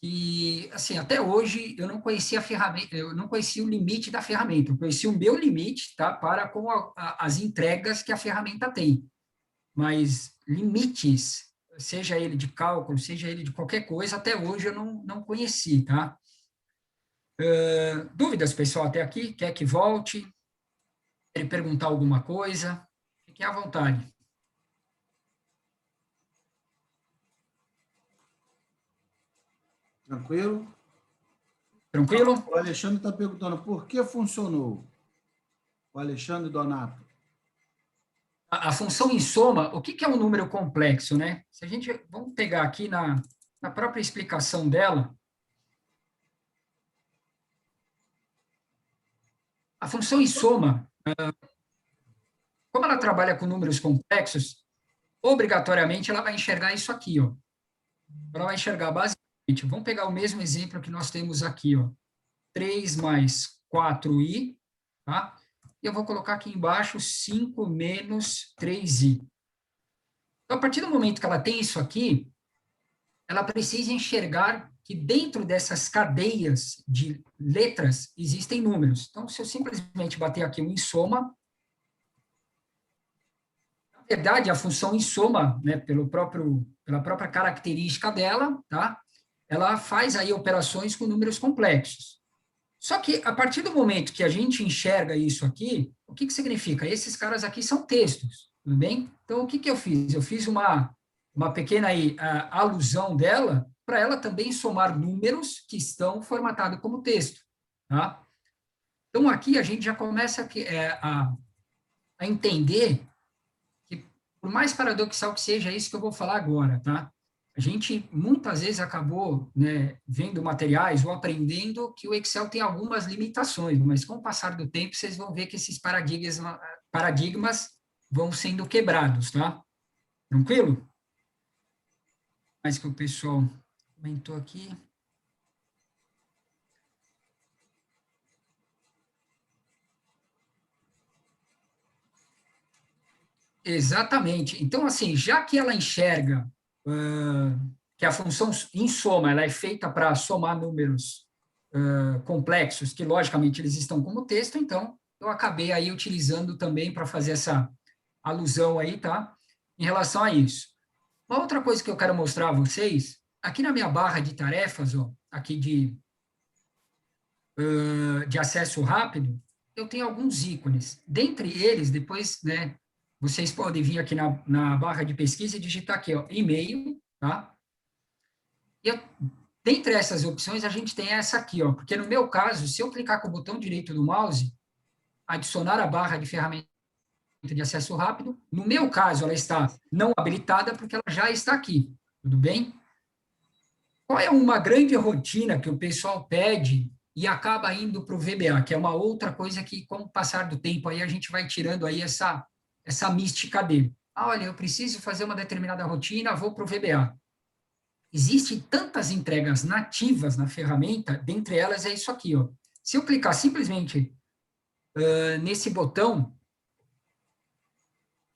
E, assim, até hoje eu não conhecia a ferramenta, eu não conhecia o limite da ferramenta, eu conhecia o meu limite, tá, para com as entregas que a ferramenta tem. Mas limites, seja ele de cálculo, seja ele de qualquer coisa, até hoje eu não conheci, tá? Dúvidas, pessoal, até aqui? Quer que volte? Quer perguntar alguma coisa? Fiquem à vontade. Tranquilo? Tranquilo? O Alexandre está perguntando por que funcionou. O Alexandre Donato. A função em soma, o que é um número complexo, né? Se a gente, vamos pegar aqui na própria explicação dela, a função em soma, como ela trabalha com números complexos, obrigatoriamente ela vai enxergar isso aqui, ó. Ela vai enxergar basicamente, vamos pegar o mesmo exemplo que nós temos aqui, ó. 3 mais 4i, tá? E eu vou colocar aqui embaixo 5 menos 3i. Então, a partir do momento que ela tem isso aqui, ela precisa enxergar que dentro dessas cadeias de letras existem números. Então, se eu simplesmente bater aqui um em soma, na verdade, a função em soma, né, pela própria característica dela, tá? Ela faz aí operações com números complexos. Só que, a partir do momento que a gente enxerga isso aqui, o que significa? Esses caras aqui são textos, tudo bem? Então, o que eu fiz? Eu fiz uma pequena aí, alusão dela, para ela também somar números que estão formatados como texto, tá? Então, aqui a gente já começa a entender que, por mais paradoxal que seja isso que eu vou falar agora, tá? A gente, muitas vezes, acabou, né, vendo materiais ou aprendendo que o Excel tem algumas limitações, mas com o passar do tempo, vocês vão ver que esses paradigmas vão sendo quebrados, tá? Tranquilo? Mais que o pessoal comentou aqui. Exatamente. Então, assim, já que ela enxerga que a função em soma ela é feita para somar números complexos, que logicamente eles estão como texto, então eu acabei aí utilizando também para fazer essa alusão aí, tá? Em relação a isso. Uma outra coisa que eu quero mostrar a vocês, aqui na minha barra de tarefas, ó, aqui de acesso rápido, eu tenho alguns ícones. Dentre eles, depois, né, vocês podem vir aqui na barra de pesquisa e digitar aqui, ó, e-mail, tá? E dentre essas opções, a gente tem essa aqui, ó, porque no meu caso, se eu clicar com o botão direito do mouse, adicionar a barra de ferramenta de acesso rápido, no meu caso, ela está não habilitada porque ela já está aqui, tudo bem? Qual é uma grande rotina que o pessoal pede e acaba indo para o VBA, que é uma outra coisa que, com o passar do tempo, aí a gente vai tirando aí essa mística dele. Olha, eu preciso fazer uma determinada rotina, vou para o VBA. Existem tantas entregas nativas na ferramenta, dentre elas é isso aqui, ó. Se eu clicar simplesmente nesse botão,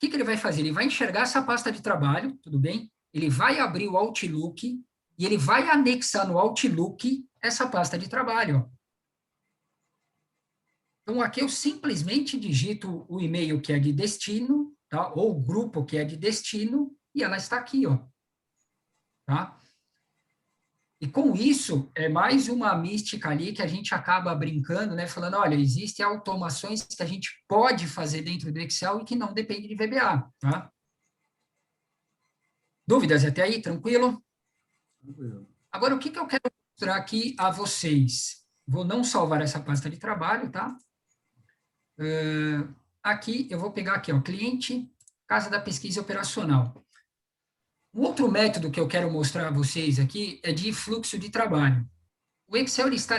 o que ele vai fazer? Ele vai enxergar essa pasta de trabalho, tudo bem? Ele vai abrir o Outlook e ele vai anexar no Outlook essa pasta de trabalho, ó. Então, aqui eu simplesmente digito o e-mail que é de destino, tá? Ou o grupo que é de destino, e ela está aqui, ó. Tá? E com isso, é mais uma mística ali que a gente acaba brincando, né? Falando, olha, existem automações que a gente pode fazer dentro do Excel e que não depende de VBA, tá? Dúvidas até aí? Tranquilo? Tranquilo. Agora, o que eu quero mostrar aqui a vocês? Vou não salvar essa pasta de trabalho, tá? Aqui, eu vou pegar aqui, ó, cliente, casa da pesquisa operacional. Um outro método que eu quero mostrar a vocês aqui é de fluxo de trabalho. O Excel ele está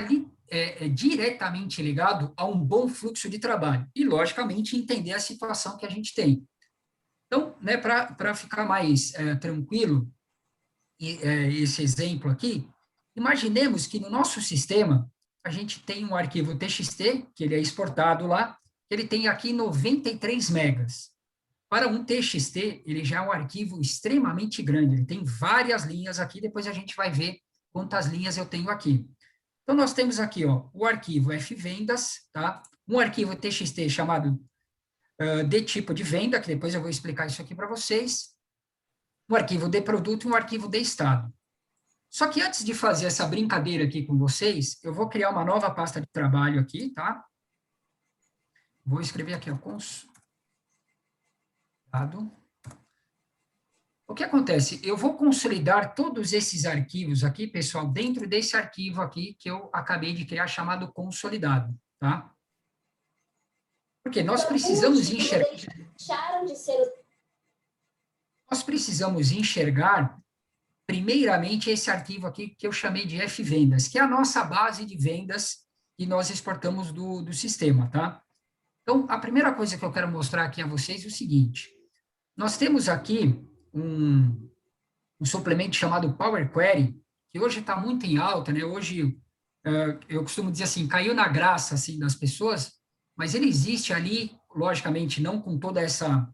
diretamente ligado a um bom fluxo de trabalho e, logicamente, entender a situação que a gente tem. Então, né, para ficar mais tranquilo, esse exemplo aqui, imaginemos que no nosso sistema a gente tem um arquivo TXT, que ele é exportado lá, ele tem aqui 93 megas. Para um TXT, ele já é um arquivo extremamente grande, ele tem várias linhas aqui, depois a gente vai ver quantas linhas eu tenho aqui. Então, nós temos aqui, ó, o arquivo fvendas, tá? Um arquivo TXT chamado de tipo de venda, que depois eu vou explicar isso aqui para vocês, um arquivo de produto e um arquivo de estado. Só que antes de fazer essa brincadeira aqui com vocês, eu vou criar uma nova pasta de trabalho aqui, tá? Vou escrever aqui, ó, o que acontece? Eu vou consolidar todos esses arquivos aqui, pessoal, dentro desse arquivo aqui que eu acabei de criar, chamado consolidado, tá? Porque nós precisamos enxergar... Nós precisamos enxergar, primeiramente, esse arquivo aqui que eu chamei de fvendas, que é a nossa base de vendas que nós exportamos do sistema, tá? Então, a primeira coisa que eu quero mostrar aqui a vocês é o seguinte. Nós temos aqui um suplemento chamado Power Query, que hoje está muito em alta, né? Hoje, eu costumo dizer assim, caiu na graça assim, das pessoas, mas ele existe ali, logicamente, não com toda essa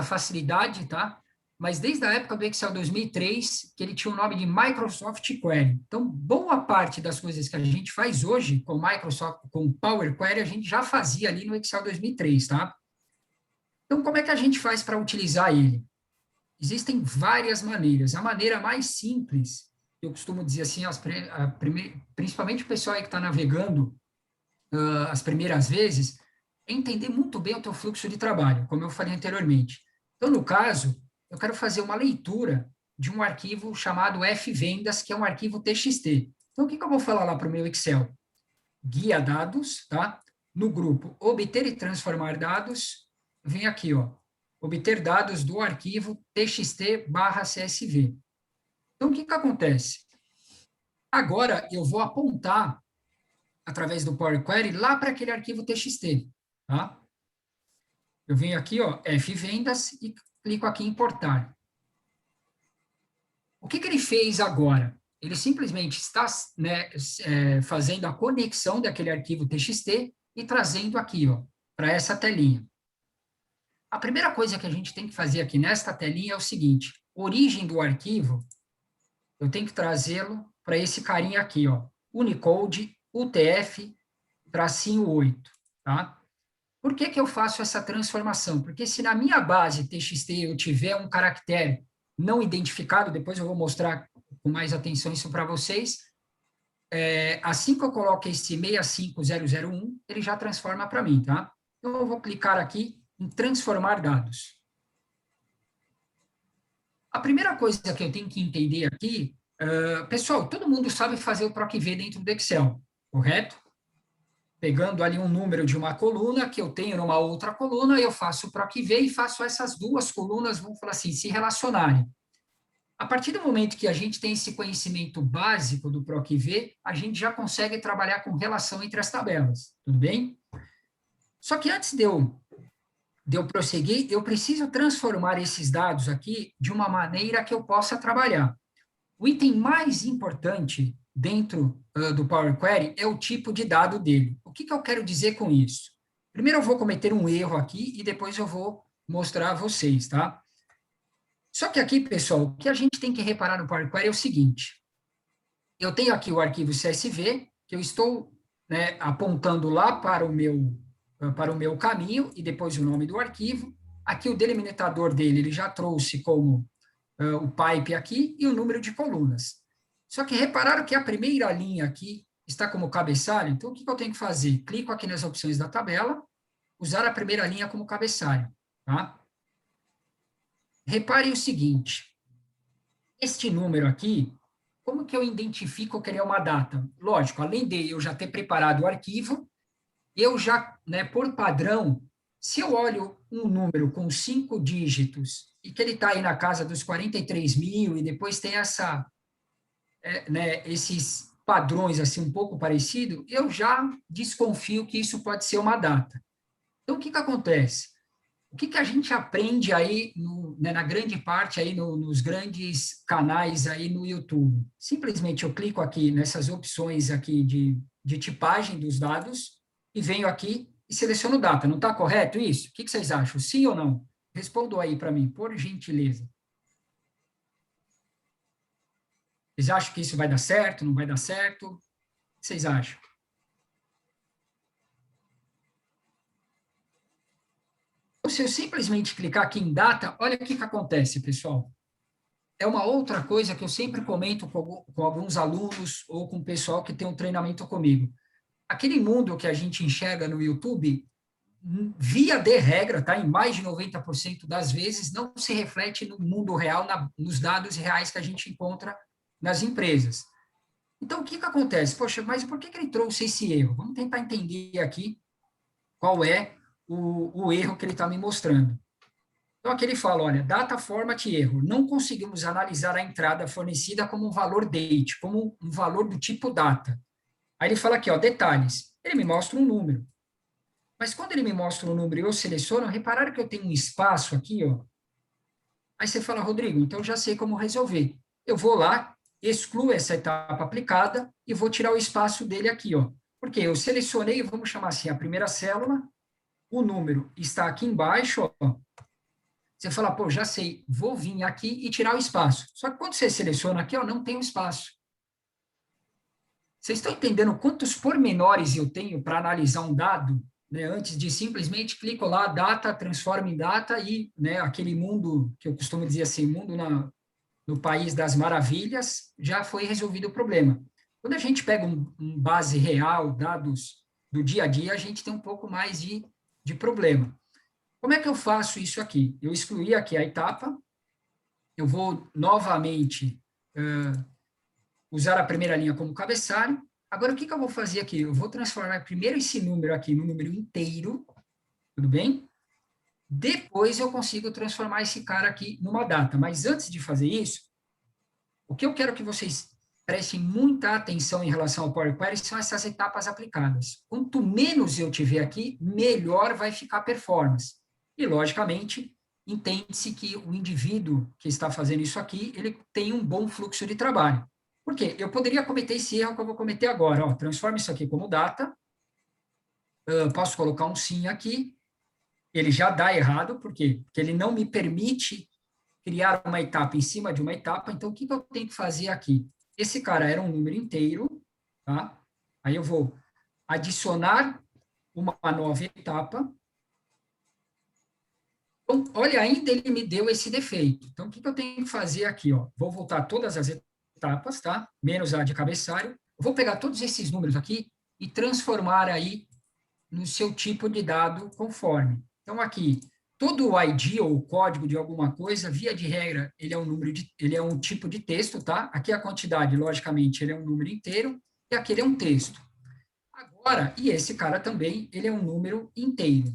facilidade, tá? Mas desde a época do Excel 2003, que ele tinha o nome de Microsoft Query. Então, boa parte das coisas que a gente faz hoje com Power Query, a gente já fazia ali no Excel 2003, tá? Então, como é que a gente faz para utilizar ele? Existem várias maneiras. A maneira mais simples, eu costumo dizer assim, principalmente o pessoal aí que está navegando as primeiras vezes, é entender muito bem o teu fluxo de trabalho, como eu falei anteriormente. Então, no caso, eu quero fazer uma leitura de um arquivo chamado fvendas, que é um arquivo TXT. Então, o que eu vou falar lá para o meu Excel? Guia dados, tá? No grupo obter e transformar dados, vem aqui, ó, obter dados do arquivo txt/csv. Então, o que acontece? Agora, eu vou apontar, através do Power Query, lá para aquele arquivo txt, tá? Eu venho aqui, ó, fvendas, e clico aqui em importar. O que ele fez agora? Ele simplesmente está, né, fazendo a conexão daquele arquivo txt e trazendo aqui, ó, para essa telinha. A primeira coisa que a gente tem que fazer aqui nesta telinha é o seguinte: origem do arquivo, eu tenho que trazê-lo para esse carinha aqui, ó, Unicode UTF, tracinho 8, tá? Por que que eu faço essa transformação? Porque se na minha base TXT eu tiver um caractere não identificado, depois eu vou mostrar com mais atenção isso para vocês, assim que eu coloco esse 65001, ele já transforma para mim, tá? Então, eu vou clicar aqui em transformar dados. A primeira coisa que eu tenho que entender aqui, pessoal, todo mundo sabe fazer o PROC-V dentro do Excel, correto? Pegando ali um número de uma coluna que eu tenho numa outra coluna, eu faço o PROC-V e faço essas duas colunas, vamos falar assim, se relacionarem. A partir do momento que a gente tem esse conhecimento básico do PROC-V, a gente já consegue trabalhar com relação entre as tabelas, tudo bem? Só que antes de eu prosseguir, eu preciso transformar esses dados aqui de uma maneira que eu possa trabalhar. O item mais importante dentro do Power Query é o tipo de dado dele. O que eu quero dizer com isso? Primeiro eu vou cometer um erro aqui e depois eu vou mostrar a vocês, tá? Só que aqui, pessoal, o que a gente tem que reparar no Power Query é o seguinte. Eu tenho aqui o arquivo CSV, que eu estou, né, apontando lá para o meu caminho, e depois o nome do arquivo. Aqui o delimitador dele, ele já trouxe como o pipe aqui, e o número de colunas. Só que repararam que a primeira linha aqui está como cabeçalho, então o que eu tenho que fazer? Clico aqui nas opções da tabela, usar a primeira linha como cabeçalho, tá? Reparem o seguinte, este número aqui, como que eu identifico que ele é uma data? Lógico, além de eu já ter preparado o arquivo, eu já, né, por padrão, se eu olho um número com 5 dígitos e que ele está aí na casa dos 43 mil e depois tem esses padrões assim um pouco parecido, eu já desconfio que isso pode ser uma data. Então, o que acontece? O que a gente aprende aí, na grande parte, aí nos grandes canais aí no YouTube? Simplesmente eu clico aqui nessas opções aqui de tipagem dos dados e venho aqui e seleciono data. Não está correto isso? O que vocês acham? Sim ou não? Respondam aí para mim, por gentileza. Vocês acham que isso vai dar certo? Não vai dar certo? O que vocês acham? Se eu simplesmente clicar aqui em data, olha o que acontece, pessoal. É uma outra coisa que eu sempre comento com alguns alunos ou com o pessoal que tem um treinamento comigo. Aquele mundo que a gente enxerga no YouTube, via de regra, tá? Em mais de 90% das vezes, não se reflete no mundo real, nos dados reais que a gente encontra nas empresas. Então, o que acontece? Poxa, mas por que ele trouxe esse erro? Vamos tentar entender aqui qual é o erro que ele está me mostrando. Então, aqui ele fala, olha, data, format, erro. Não conseguimos analisar a entrada fornecida como um valor date, como um valor do tipo data. Aí ele fala aqui, ó, detalhes. Ele me mostra um número. Mas quando ele me mostra um número e eu seleciono, repararam que eu tenho um espaço aqui, ó. Aí você fala, Rodrigo, então eu já sei como resolver. Eu vou lá, excluo essa etapa aplicada e vou tirar o espaço dele aqui, ó. Porque eu selecionei, vamos chamar assim, a primeira célula, o número está aqui embaixo, ó. Você fala, pô, já sei, vou vir aqui e tirar o espaço. Só que quando você seleciona aqui, ó, não tem o espaço. Vocês estão entendendo quantos pormenores eu tenho para analisar um dado, né, antes de simplesmente clico lá, data, transforma em data e, né, aquele mundo que eu costumo dizer assim, mundo no país das maravilhas, já foi resolvido o problema. Quando a gente pega um base real, dados do dia a dia, a gente tem um pouco mais de problema. Como é que eu faço isso aqui? Eu excluí aqui a etapa, eu vou novamente usar a primeira linha como cabeçalho. Agora, o que eu vou fazer aqui? Eu vou transformar primeiro esse número aqui no número inteiro, tudo bem? Depois eu consigo transformar esse cara aqui numa data. Mas antes de fazer isso, o que eu quero que vocês prestem muita atenção em relação ao Power Query são essas etapas aplicadas. Quanto menos eu tiver aqui, melhor vai ficar a performance. E, logicamente, entende-se que o indivíduo que está fazendo isso aqui, ele tem um bom fluxo de trabalho. Por quê? Eu poderia cometer esse erro que eu vou cometer agora. Ó, transforma isso aqui como data. Posso colocar um sim aqui. Ele já dá errado. Por quê? Porque ele não me permite criar uma etapa em cima de uma etapa. Então, o que eu tenho que fazer aqui? Esse cara era um número inteiro, tá? Aí eu vou adicionar uma nova etapa. Então, olha, ainda ele me deu esse defeito. Então, o que eu tenho que fazer aqui? Ó? Vou voltar todas as etapas, tá? Menos a de cabeçalho. Vou pegar todos esses números aqui e transformar aí no seu tipo de dado conforme. Então, aqui, todo o ID ou o código de alguma coisa, via de regra, ele é um tipo de texto, tá? Aqui a quantidade, logicamente, ele é um número inteiro, e aqui ele é um texto. Agora, e esse cara também, ele é um número inteiro.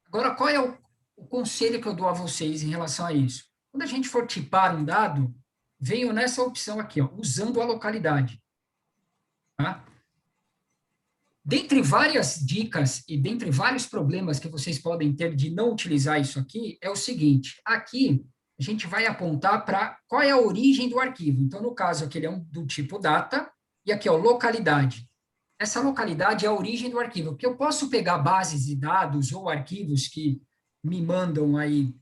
Agora, qual é o conselho que eu dou a vocês em relação a isso? Quando a gente for tipar um dado, venho nessa opção aqui, ó, usando a localidade. Tá? Dentre várias dicas e dentre vários problemas que vocês podem ter de não utilizar isso aqui, é o seguinte, aqui a gente vai apontar para qual é a origem do arquivo. Então, no caso aqui, ele é do tipo data, e aqui, ó, localidade. Essa localidade é a origem do arquivo, porque eu posso pegar bases de dados ou arquivos que me mandam aí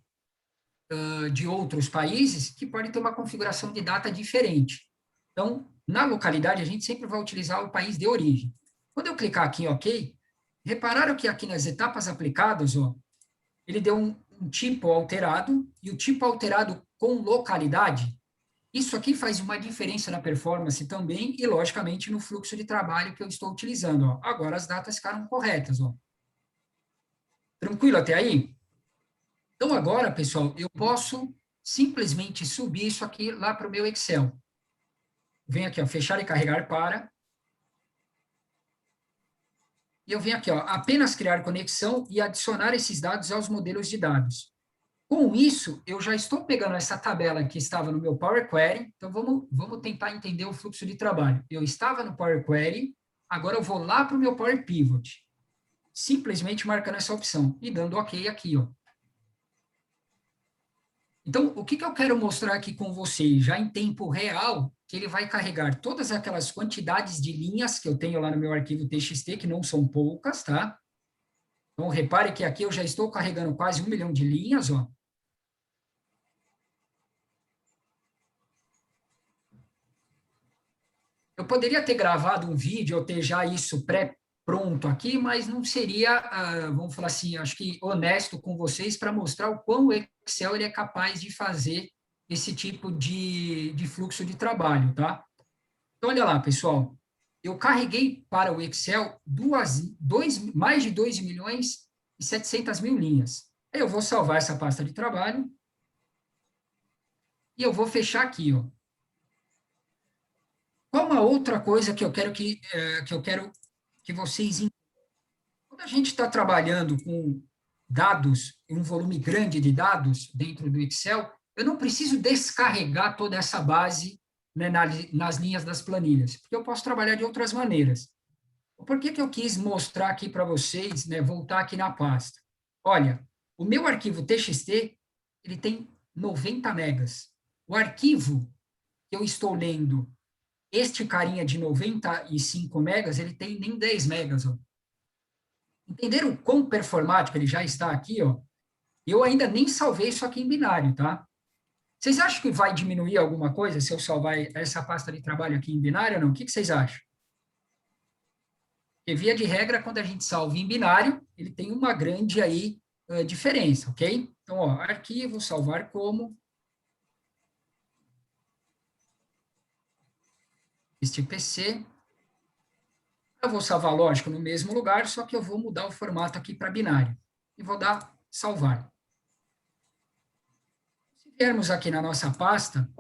de outros países, que podem ter uma configuração de data diferente. Então, na localidade, a gente sempre vai utilizar o país de origem. Quando eu clicar aqui em OK, repararam que aqui nas etapas aplicadas, ó, ele deu um tipo alterado, e o tipo alterado com localidade, isso aqui faz uma diferença na performance também, e logicamente no fluxo de trabalho que eu estou utilizando. Ó. Agora as datas ficaram corretas. Ó. Tranquilo até aí? Então agora, pessoal, eu posso simplesmente subir isso aqui lá para o meu Excel. Venho aqui, ó, fechar e carregar para... E eu venho aqui, ó, apenas criar conexão e adicionar esses dados aos modelos de dados. Com isso, eu já estou pegando essa tabela que estava no meu Power Query, então vamos tentar entender o fluxo de trabalho. Eu estava no Power Query, agora eu vou lá para o meu Power Pivot, simplesmente marcando essa opção e dando OK aqui, ó. Então, o que eu quero mostrar aqui com vocês, já em tempo real, que ele vai carregar todas aquelas quantidades de linhas que eu tenho lá no meu arquivo TXT, que não são poucas, tá? Então, repare que aqui eu já estou carregando quase 1 milhão de linhas, ó. Eu poderia ter gravado um vídeo, ou ter já isso pré-pronto aqui, mas não seria, vamos falar assim, acho que honesto com vocês para mostrar o quão o Excel ele é capaz de fazer esse tipo de fluxo de trabalho, tá? Então, olha lá, pessoal. Eu carreguei para o Excel mais de 2 milhões e 700 mil linhas. Aí eu vou salvar essa pasta de trabalho e eu vou fechar aqui, ó. Qual uma outra coisa que eu quero que vocês entendam? Quando a gente está trabalhando com dados, um volume grande de dados dentro do Excel, eu não preciso descarregar toda essa base, né, nas linhas das planilhas, porque eu posso trabalhar de outras maneiras. Por que eu quis mostrar aqui para vocês, né, voltar aqui na pasta? Olha, o meu arquivo TXT, ele tem 90 megas. O arquivo que eu estou lendo, este carinha de 95 megas, ele tem nem 10 megas. Ó. Entenderam o quão performático ele já está aqui? Ó? Eu ainda nem salvei isso aqui em binário, tá? Vocês acham que vai diminuir alguma coisa se eu salvar essa pasta de trabalho aqui em binário ou não? O que vocês acham? Porque, via de regra, quando a gente salva em binário, ele tem uma grande aí, diferença, ok? Então, ó, arquivo, salvar como... este PC. Eu vou salvar, lógico, no mesmo lugar, só que eu vou mudar o formato aqui para binário. E vou dar salvar. Se viermos aqui na nossa pasta,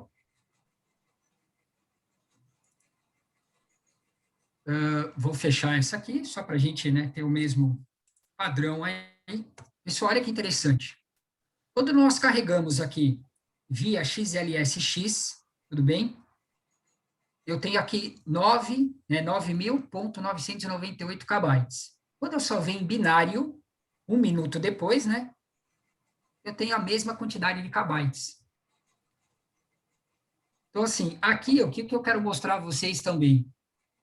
vou fechar essa aqui, só para a gente, né, ter o mesmo padrão aí. Pessoal, olha que interessante. Quando nós carregamos aqui via XLSX, tudo bem? Eu tenho aqui 9.998 KB. Quando eu salvei em binário, 1 minuto depois, né, eu tenho a mesma quantidade de KB. Então, assim, aqui, o que eu quero mostrar a vocês também,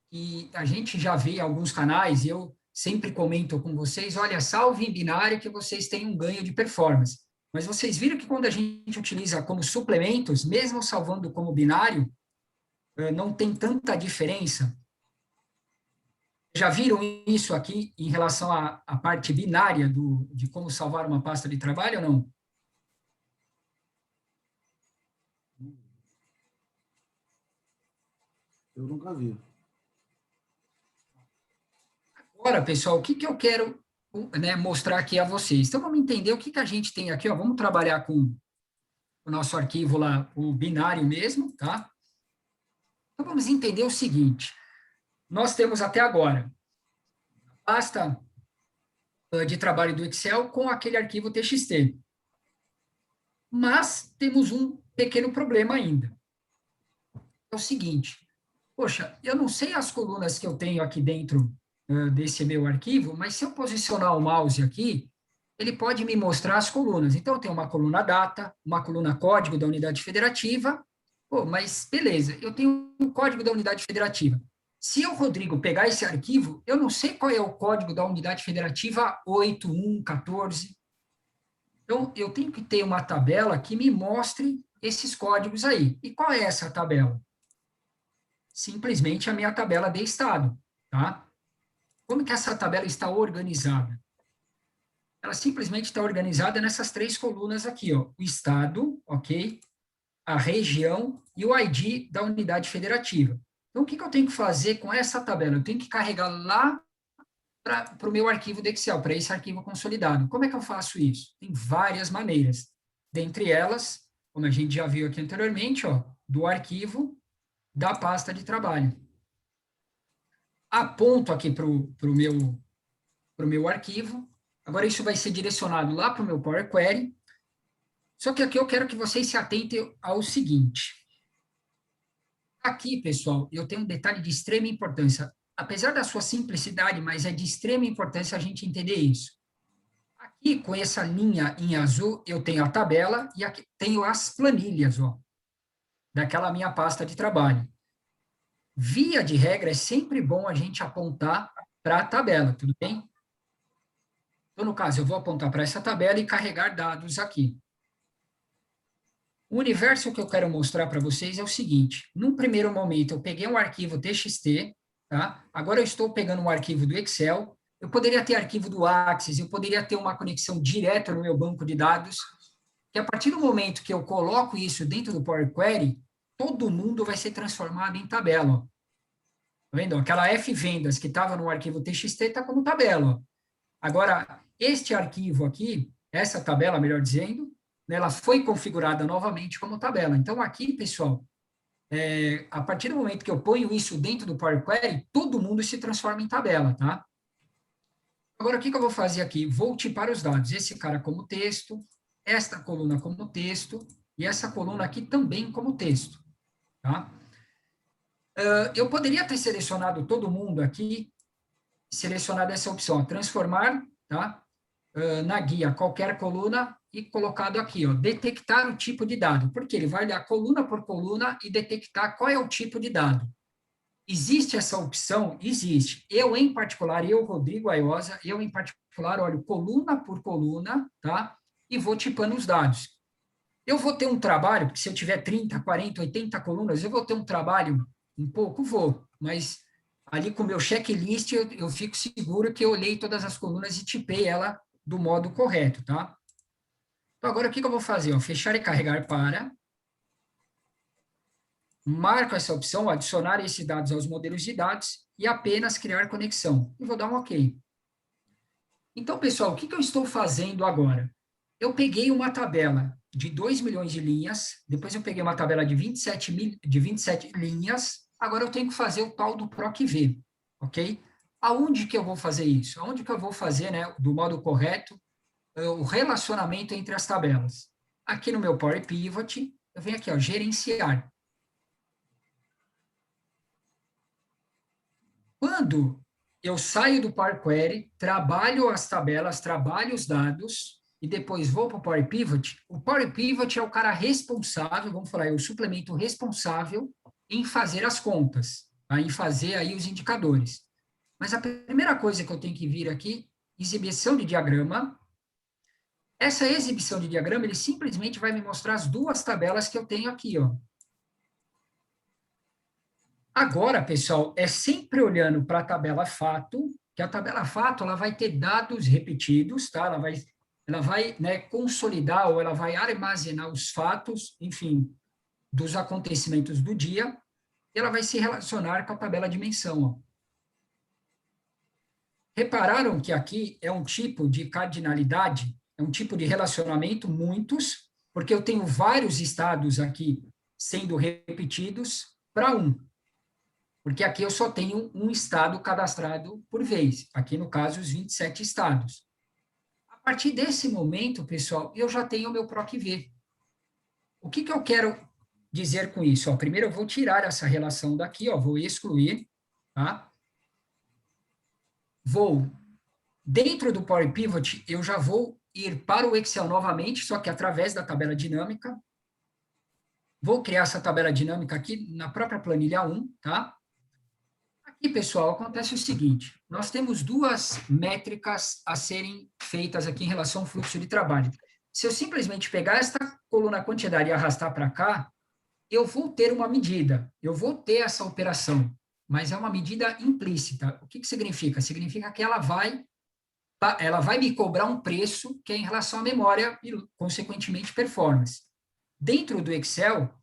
e a gente já vê em alguns canais, e eu sempre comento com vocês, olha, salve em binário que vocês têm um ganho de performance. Mas vocês viram que quando a gente utiliza como suplementos, mesmo salvando como binário, não tem tanta diferença. Já viram isso aqui em relação à parte binária de como salvar uma pasta de trabalho ou não? Eu nunca vi. Agora, pessoal, o que eu quero, né, mostrar aqui a vocês? Então, vamos entender o que a gente tem aqui, ó. Vamos trabalhar com o nosso arquivo lá, o binário mesmo, tá? Então, vamos entender o seguinte. Nós temos até agora a pasta de trabalho do Excel com aquele arquivo TXT. Mas temos um pequeno problema ainda. É o seguinte, poxa, eu não sei as colunas que eu tenho aqui dentro desse meu arquivo, mas se eu posicionar o mouse aqui, ele pode me mostrar as colunas. Então, eu tenho uma coluna data, uma coluna código da unidade federativa. Pô, mas beleza, eu tenho um código da unidade federativa. Se eu, Rodrigo, pegar esse arquivo, eu não sei qual é o código da unidade federativa 8114. Então, eu tenho que ter uma tabela que me mostre esses códigos aí. E qual é essa tabela? Simplesmente a minha tabela de estado, tá? Como que essa tabela está organizada? Ela simplesmente está organizada nessas três colunas aqui, ó. O estado, ok? A região e o ID da unidade federativa. Então, o que eu tenho que fazer com essa tabela? Eu tenho que carregar lá para o meu arquivo do Excel, para esse arquivo consolidado. Como é que eu faço isso? Tem várias maneiras. Dentre elas, como a gente já viu aqui anteriormente, ó, do arquivo da pasta de trabalho. Aponto aqui para o meu arquivo. Agora, isso vai ser direcionado lá para o meu Power Query. Só que aqui eu quero que vocês se atentem ao seguinte. Aqui, pessoal, eu tenho um detalhe de extrema importância. Apesar da sua simplicidade, mas é de extrema importância a gente entender isso. Aqui, com essa linha em azul, eu tenho a tabela e aqui tenho as planilhas, ó, daquela minha pasta de trabalho. Via de regra, é sempre bom a gente apontar para a tabela, tudo bem? Então, no caso, eu vou apontar para essa tabela e carregar dados aqui. O universo que eu quero mostrar para vocês é o seguinte. Num primeiro momento, eu peguei um arquivo TXT, tá? Agora eu estou pegando um arquivo do Excel. Eu poderia ter arquivo do Access, eu poderia ter uma conexão direta no meu banco de dados, que a partir do momento que eu coloco isso dentro do Power Query, todo mundo vai ser transformado em tabela. Ó. Tá vendo? Aquela F-vendas que estava no arquivo TXT está como tabela. Ó. Agora, este arquivo aqui, essa tabela, melhor dizendo, ela foi configurada novamente como tabela. Então, aqui, pessoal, a partir do momento que eu ponho isso dentro do Power Query, todo mundo se transforma em tabela, tá? Agora, o que eu vou fazer aqui? Vou tipar os dados. Esse cara como texto, esta coluna como texto, e essa coluna aqui também como texto, tá? Eu poderia ter selecionado todo mundo aqui, selecionado essa opção, transformar, tá? Na guia qualquer coluna e colocado aqui, ó, detectar o tipo de dado, porque ele vai olhar coluna por coluna e detectar qual é o tipo de dado. Existe essa opção? Existe. Eu, em particular, Rodrigo Aiosa, em particular, olho coluna por coluna, tá? E vou tipando os dados. Eu vou ter um trabalho, porque se eu tiver 30, 40, 80 colunas, eu vou ter um trabalho um pouco, vou, mas ali com o meu checklist eu fico seguro que eu olhei todas as colunas e tipei ela do modo correto, tá? Então, agora o que eu vou fazer? Ó, fechar e carregar para. Marco essa opção, adicionar esses dados aos modelos de dados e apenas criar conexão. E vou dar um OK. Então, pessoal, o que eu estou fazendo agora? Eu peguei uma tabela de 2 milhões de linhas, depois eu peguei uma tabela de 27 linhas, agora eu tenho que fazer o tal do PROC-V, ok? Aonde que eu vou fazer isso? Aonde que eu vou fazer, né, do modo correto, o relacionamento entre as tabelas? Aqui no meu Power Pivot, eu venho aqui, ó, gerenciar. Quando eu saio do Power Query, trabalho as tabelas, trabalho os dados, e depois vou para o Power Pivot, o Power Pivot é o cara responsável, vamos falar, é o suplemento responsável em fazer as contas, tá? Em fazer aí os indicadores. Mas a primeira coisa que eu tenho que vir aqui, exibição de diagrama. Essa exibição de diagrama, ele simplesmente vai me mostrar as duas tabelas que eu tenho aqui, ó. Agora, pessoal, é sempre olhando para a tabela fato, que a tabela fato ela vai ter dados repetidos, tá? Ela vai, né, consolidar ou ela vai armazenar os fatos, enfim, dos acontecimentos do dia, e ela vai se relacionar com a tabela dimensão. Ó. Repararam que aqui é um tipo de cardinalidade, é um tipo de relacionamento, muitos, porque eu tenho vários estados aqui sendo repetidos para um. Porque aqui eu só tenho um estado cadastrado por vez. Aqui, no caso, os 27 estados. A partir desse momento, pessoal, eu já tenho o meu PROC-V. O que eu quero dizer com isso? Ó, primeiro, eu vou tirar essa relação daqui, ó, vou excluir. Tá? Dentro do Power Pivot, eu já vou ir para o Excel novamente, só que através da tabela dinâmica. Vou criar essa tabela dinâmica aqui na própria planilha 1, tá? Aqui, pessoal, acontece o seguinte, nós temos duas métricas a serem feitas aqui em relação ao fluxo de trabalho. Se eu simplesmente pegar esta coluna quantidade e arrastar para cá, eu vou ter uma medida, eu vou ter essa operação, mas é uma medida implícita. O que significa? Significa que ela vai me cobrar um preço que é em relação à memória e, consequentemente, performance. Dentro do Excel,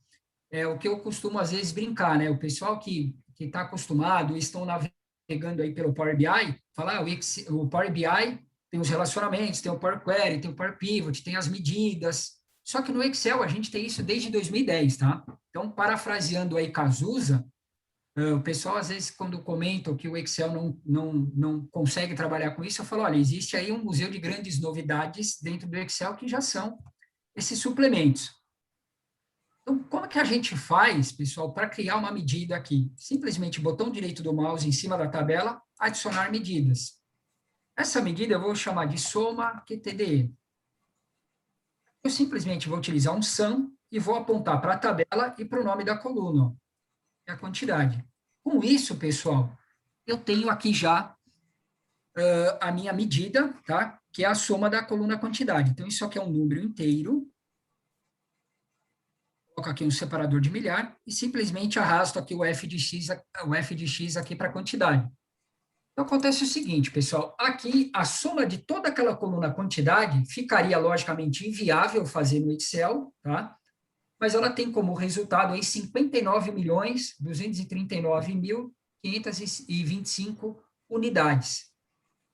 é o que eu costumo, às vezes, brincar, né? O pessoal que está acostumado, estão navegando aí pelo Power BI, fala, o Power BI tem os relacionamentos, tem o Power Query, tem o Power Pivot, tem as medidas. Só que no Excel a gente tem isso desde 2010, tá? Então, parafraseando aí Cazuza, o pessoal, às vezes, quando comentam que o Excel não consegue trabalhar com isso, eu falo, olha, existe aí um museu de grandes novidades dentro do Excel que já são esses suplementos. Então, como é que a gente faz, pessoal, para criar uma medida aqui? Simplesmente botão direito do mouse em cima da tabela, adicionar medidas. Essa medida eu vou chamar de soma QTDE. Eu simplesmente vou utilizar um sum e vou apontar para a tabela e para o nome da coluna, é a quantidade. Com isso, pessoal, eu tenho aqui já a minha medida, tá? Que é a soma da coluna quantidade. Então, isso aqui é um número inteiro. Coloco aqui um separador de milhar e simplesmente arrasto aqui o f de x aqui para a quantidade. Então, acontece o seguinte, pessoal, aqui a soma de toda aquela coluna quantidade ficaria, logicamente, inviável fazer no Excel, tá? Mas ela tem como resultado aí 59.239.525 unidades.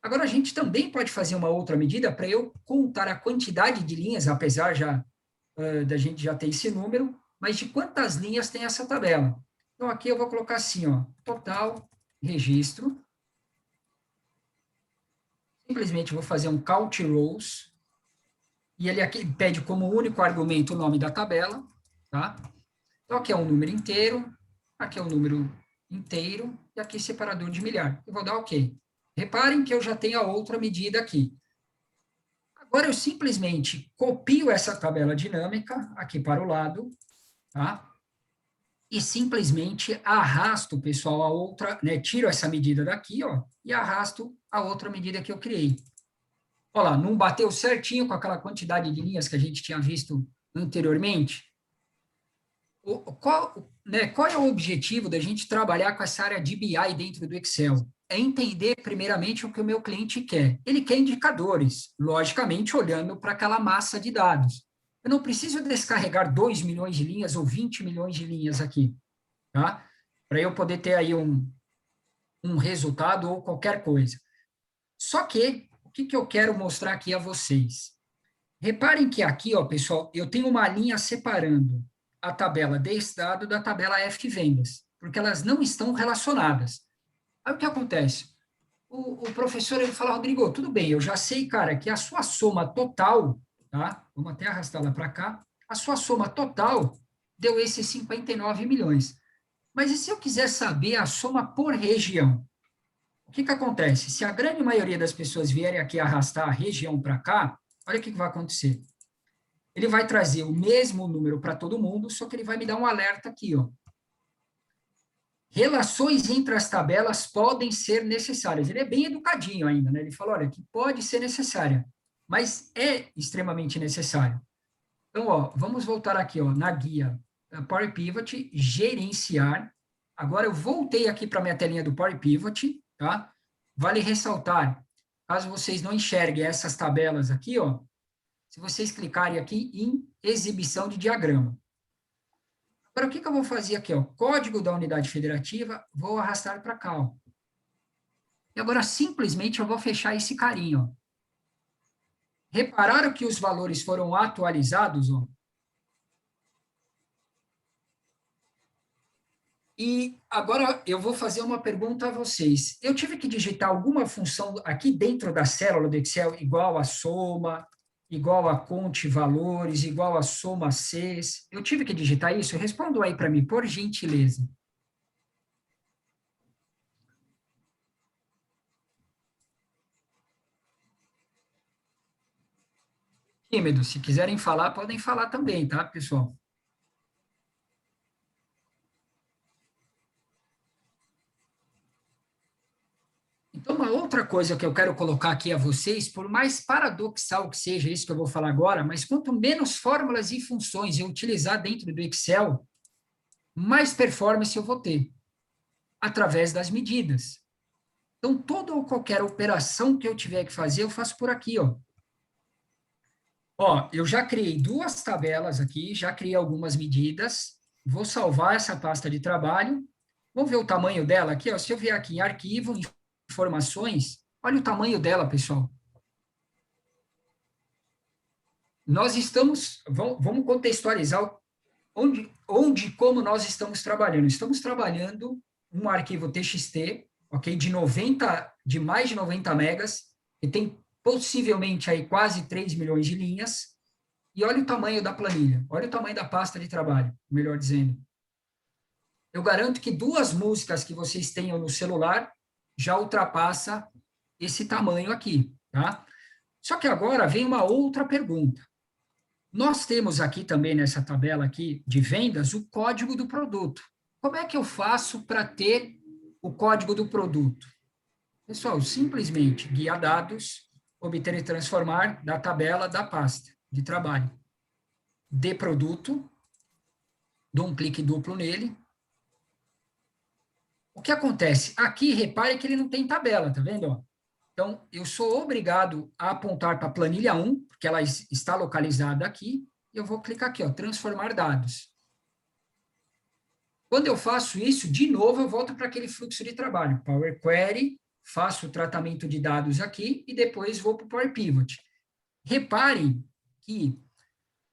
Agora, a gente também pode fazer uma outra medida para eu contar a quantidade de linhas, apesar já da gente já ter esse número, mas de quantas linhas tem essa tabela. Então, aqui eu vou colocar assim, ó, total registro. Simplesmente vou fazer um count rows, e ele aqui pede como único argumento o nome da tabela, tá? Então, aqui é um número inteiro, aqui é um número inteiro, e aqui separador de milhar. Eu vou dar OK. Reparem que eu já tenho a outra medida aqui. Agora, eu simplesmente copio essa tabela dinâmica aqui para o lado, tá? E simplesmente arrasto, pessoal, a outra, né? Tiro essa medida daqui, ó, e arrasto a outra medida que eu criei. Olha lá, não bateu certinho com aquela quantidade de linhas que a gente tinha visto anteriormente? Qual é o objetivo da gente trabalhar com essa área de BI dentro do Excel? É entender, primeiramente, o que o meu cliente quer. Ele quer indicadores, logicamente, olhando para aquela massa de dados. Eu não preciso descarregar 2 milhões de linhas ou 20 milhões de linhas aqui, tá? Para eu poder ter aí um resultado ou qualquer coisa. Só que, o que eu quero mostrar aqui a vocês? Reparem que aqui, ó, pessoal, eu tenho uma linha separando a tabela de estado da tabela F vendas, porque elas não estão relacionadas. Aí o que acontece? O professor ele fala, Rodrigo, tudo bem, eu já sei, cara, que a sua soma total, tá? Vamos até arrastá-la para cá. A sua soma total deu esses 59 milhões. Mas e se eu quiser saber a soma por região? O que acontece? Se a grande maioria das pessoas vierem aqui arrastar a região para cá, olha o que vai acontecer. Ele vai trazer o mesmo número para todo mundo, só que ele vai me dar um alerta aqui, ó. Relações entre as tabelas podem ser necessárias. Ele é bem educadinho ainda, né? Ele fala, olha, que pode ser necessária, mas é extremamente necessário. Então, ó, vamos voltar aqui, ó, na guia Power Pivot, gerenciar. Agora eu voltei aqui para a minha telinha do Power Pivot, tá? Vale ressaltar, caso vocês não enxerguem essas tabelas aqui, ó, se vocês clicarem aqui em exibição de diagrama. Agora, o que eu vou fazer aqui, ó? Código da unidade federativa, vou arrastar para cá, ó. E agora, simplesmente, eu vou fechar esse carinho, ó. Repararam que os valores foram atualizados, ó? E agora eu vou fazer uma pergunta a vocês. Eu tive que digitar alguma função aqui dentro da célula do Excel, igual a soma, igual a conte valores, igual a soma Cs. Eu tive que digitar isso? Respondam aí para mim, por gentileza. Tímido, se quiserem falar, podem falar também, tá, pessoal? Então, uma outra coisa que eu quero colocar aqui a vocês, por mais paradoxal que seja isso que eu vou falar agora, mas quanto menos fórmulas e funções eu utilizar dentro do Excel, mais performance eu vou ter, através das medidas. Então, toda ou qualquer operação que eu tiver que fazer, eu faço por aqui, ó. Ó, eu já criei 2 tabelas aqui, já criei algumas medidas, vou salvar essa pasta de trabalho, vamos ver o tamanho dela aqui, ó. Se eu vier aqui em arquivo, informações, olha o tamanho dela, pessoal. Nós estamos, vamos contextualizar onde como nós estamos trabalhando. Estamos trabalhando um arquivo TXT, ok, de mais de 90 megas, que tem possivelmente aí quase 3 milhões de linhas, e olha o tamanho da planilha, olha o tamanho da pasta de trabalho, melhor dizendo. Eu garanto que 2 músicas que vocês tenham no celular já ultrapassa esse tamanho aqui, tá? Só que agora vem uma outra pergunta. Nós temos aqui também nessa tabela aqui de vendas o código do produto. Como é que eu faço para ter o código do produto? Pessoal, simplesmente guia dados, obter e transformar da tabela da pasta de trabalho. De produto, dou um clique duplo nele. O que acontece? Aqui, repare que ele não tem tabela, tá vendo? Ó? Então, eu sou obrigado a apontar para a planilha 1, porque ela está localizada aqui, e eu vou clicar aqui, ó, transformar dados. Quando eu faço isso, de novo, eu volto para aquele fluxo de trabalho. Power Query, faço o tratamento de dados aqui, e depois vou para o Power Pivot. Reparem que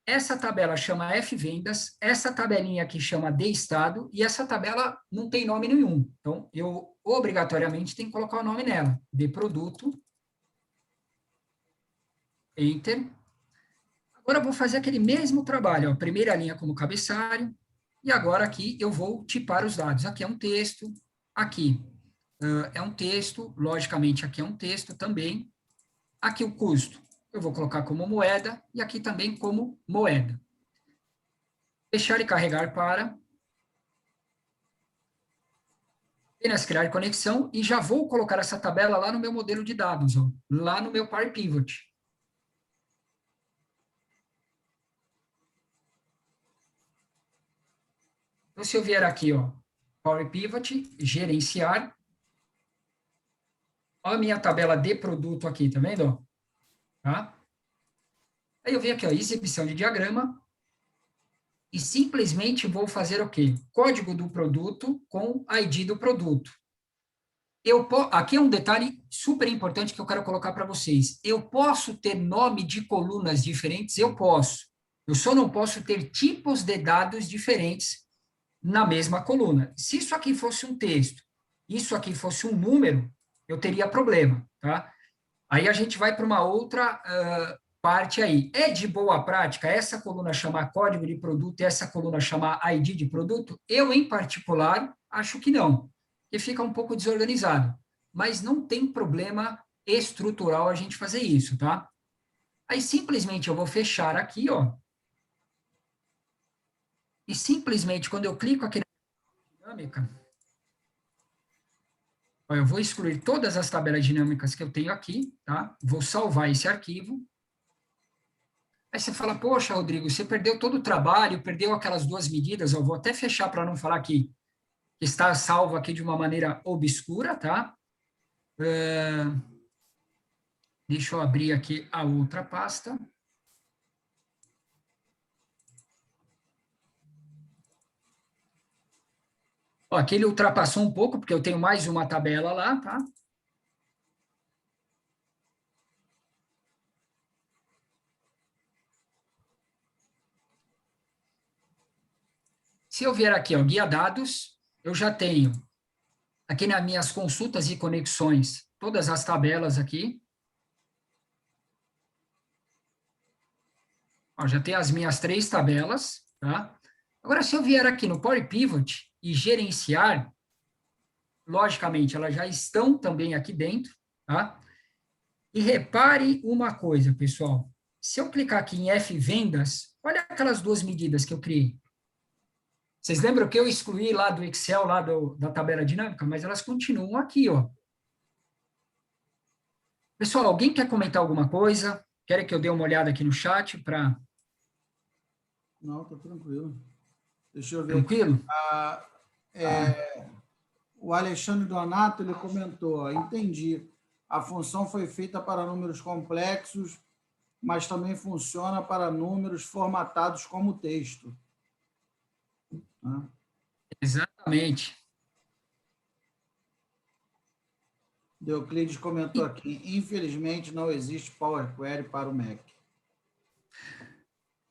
essa tabela chama F-Vendas, essa tabelinha aqui chama D-Estado, e essa tabela não tem nome nenhum. Então, eu obrigatoriamente tenho que colocar o nome nela. De produto, Enter. Agora eu vou fazer aquele mesmo trabalho, ó, primeira linha como cabeçalho, e agora aqui eu vou tipar os dados. Aqui é um texto, aqui é um texto, logicamente aqui é um texto também. Aqui o custo, eu vou colocar como moeda, e aqui também como moeda. Fechar e carregar para. Apenas criar conexão, e já vou colocar essa tabela lá no meu modelo de dados, ó, lá no meu Power Pivot. Então, se eu vier aqui, ó, Power Pivot, gerenciar, ó a minha tabela de produto aqui, tá vendo? Tá? Aí eu venho aqui, ó, exibição de diagrama, e simplesmente vou fazer o quê? Código do produto com ID do produto. Aqui é um detalhe super importante que eu quero colocar para vocês. Eu posso ter nome de colunas diferentes? Eu posso. Eu só não posso ter tipos de dados diferentes na mesma coluna. Se isso aqui fosse um texto, isso aqui fosse um número, eu teria problema, tá? Aí a gente vai para uma outra parte aí. É de boa prática essa coluna chamar código de produto e essa coluna chamar ID de produto? Eu, em particular, acho que não, porque fica um pouco desorganizado. Mas não tem problema estrutural a gente fazer isso, tá? Aí, simplesmente, eu vou fechar aqui, ó, e simplesmente, quando eu clico aqui na dinâmica, ó, eu vou excluir todas as tabelas dinâmicas que eu tenho aqui, tá? Vou salvar esse arquivo. Aí você fala, poxa, Rodrigo, você perdeu todo o trabalho, perdeu aquelas 2 medidas, eu vou até fechar para não falar que está salvo aqui de uma maneira obscura, tá? Deixa eu abrir aqui a outra pasta. Ó, aqui ele ultrapassou um pouco, porque eu tenho mais uma tabela lá, tá? Se eu vier aqui, ó, guia dados, eu já tenho aqui nas minhas consultas e conexões, todas as tabelas aqui. Ó, já tem as minhas 3 tabelas, tá? Agora, se eu vier aqui no Power Pivot e gerenciar, logicamente, elas já estão também aqui dentro, tá? E repare uma coisa, pessoal. Se eu clicar aqui em F vendas, olha aquelas 2 medidas que eu criei. Vocês lembram que eu excluí lá do Excel, lá da tabela dinâmica? Mas elas continuam aqui, ó. Pessoal, alguém quer comentar alguma coisa? Querem que eu dê uma olhada aqui no chat para... Não, tá tranquilo. Deixa eu ver. Tranquilo? O Alexandre Donato, ele comentou, ó, entendi. A função foi feita para números complexos, mas também funciona para números formatados como texto. Exatamente. Euclides comentou aqui, infelizmente não existe Power Query para o Mac.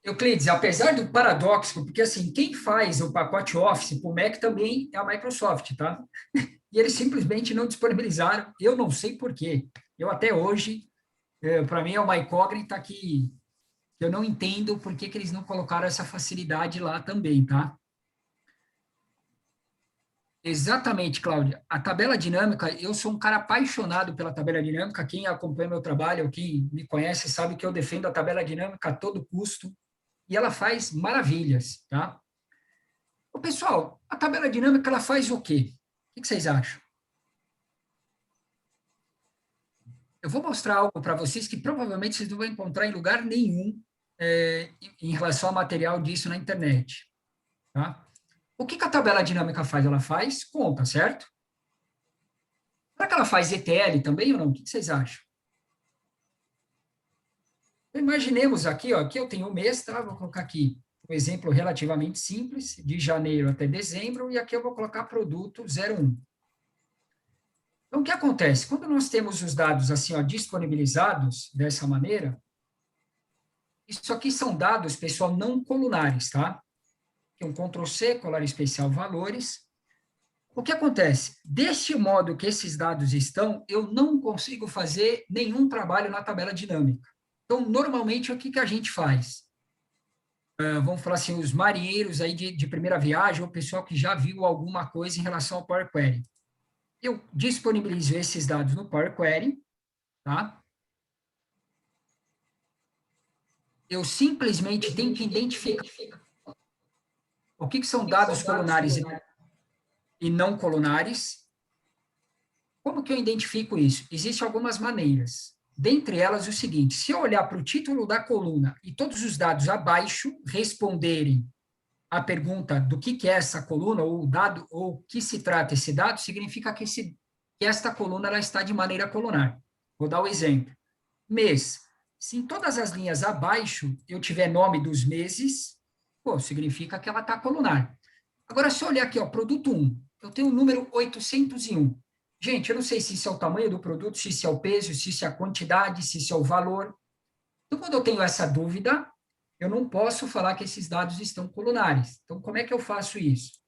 Euclides, apesar do paradoxo, porque assim, quem faz o pacote Office para o Mac também é a Microsoft, tá? E eles simplesmente não disponibilizaram, eu não sei por quê. Eu até hoje, para mim é uma incógnita que eu não entendo por que eles não colocaram essa facilidade lá também, tá? Exatamente, Cláudia. A tabela dinâmica, eu sou um cara apaixonado pela tabela dinâmica. Quem acompanha meu trabalho, quem me conhece, sabe que eu defendo a tabela dinâmica a todo custo. E ela faz maravilhas, tá? Ô, pessoal, a tabela dinâmica, ela faz o quê? O que vocês acham? Eu vou mostrar algo para vocês que provavelmente vocês não vão encontrar em lugar nenhum em relação ao material disso na internet, tá? O que a tabela dinâmica faz? Ela faz conta, certo? Será que ela faz ETL também ou não? O que vocês acham? Imaginemos aqui, ó, aqui eu tenho o mês, tá? Vou colocar aqui um exemplo relativamente simples, de janeiro até dezembro, e aqui eu vou colocar produto 01. Então, o que acontece? Quando nós temos os dados assim, ó, disponibilizados dessa maneira, isso aqui são dados, pessoal, não colunares, tá? Um Ctrl+C, colar especial valores. O que acontece? Deste modo que esses dados estão, eu não consigo fazer nenhum trabalho na tabela dinâmica. Então, normalmente, o que a gente faz? Vamos falar assim, os marinheiros aí de primeira viagem, ou o pessoal que já viu alguma coisa em relação ao Power Query. Eu disponibilizo esses dados no Power Query, tá? Eu simplesmente tenho que identificar o que são dados colunares e não colunares. Como que eu identifico isso? Existem algumas maneiras. Dentre elas, o seguinte, se eu olhar para o título da coluna e todos os dados abaixo responderem a pergunta do que é essa coluna, ou o dado, ou que se trata esse dado, significa que esta coluna ela está de maneira colunar. Vou dar o exemplo. Mês. Se em todas as linhas abaixo eu tiver nome dos meses, pô, significa que ela está colunar. Agora, se eu olhar aqui, ó, produto 1, eu tenho o número 801. Gente, eu não sei se isso é o tamanho do produto, se isso é o peso, se isso é a quantidade, se isso é o valor. Então, quando eu tenho essa dúvida, eu não posso falar que esses dados estão colunares. Então, como é que eu faço isso?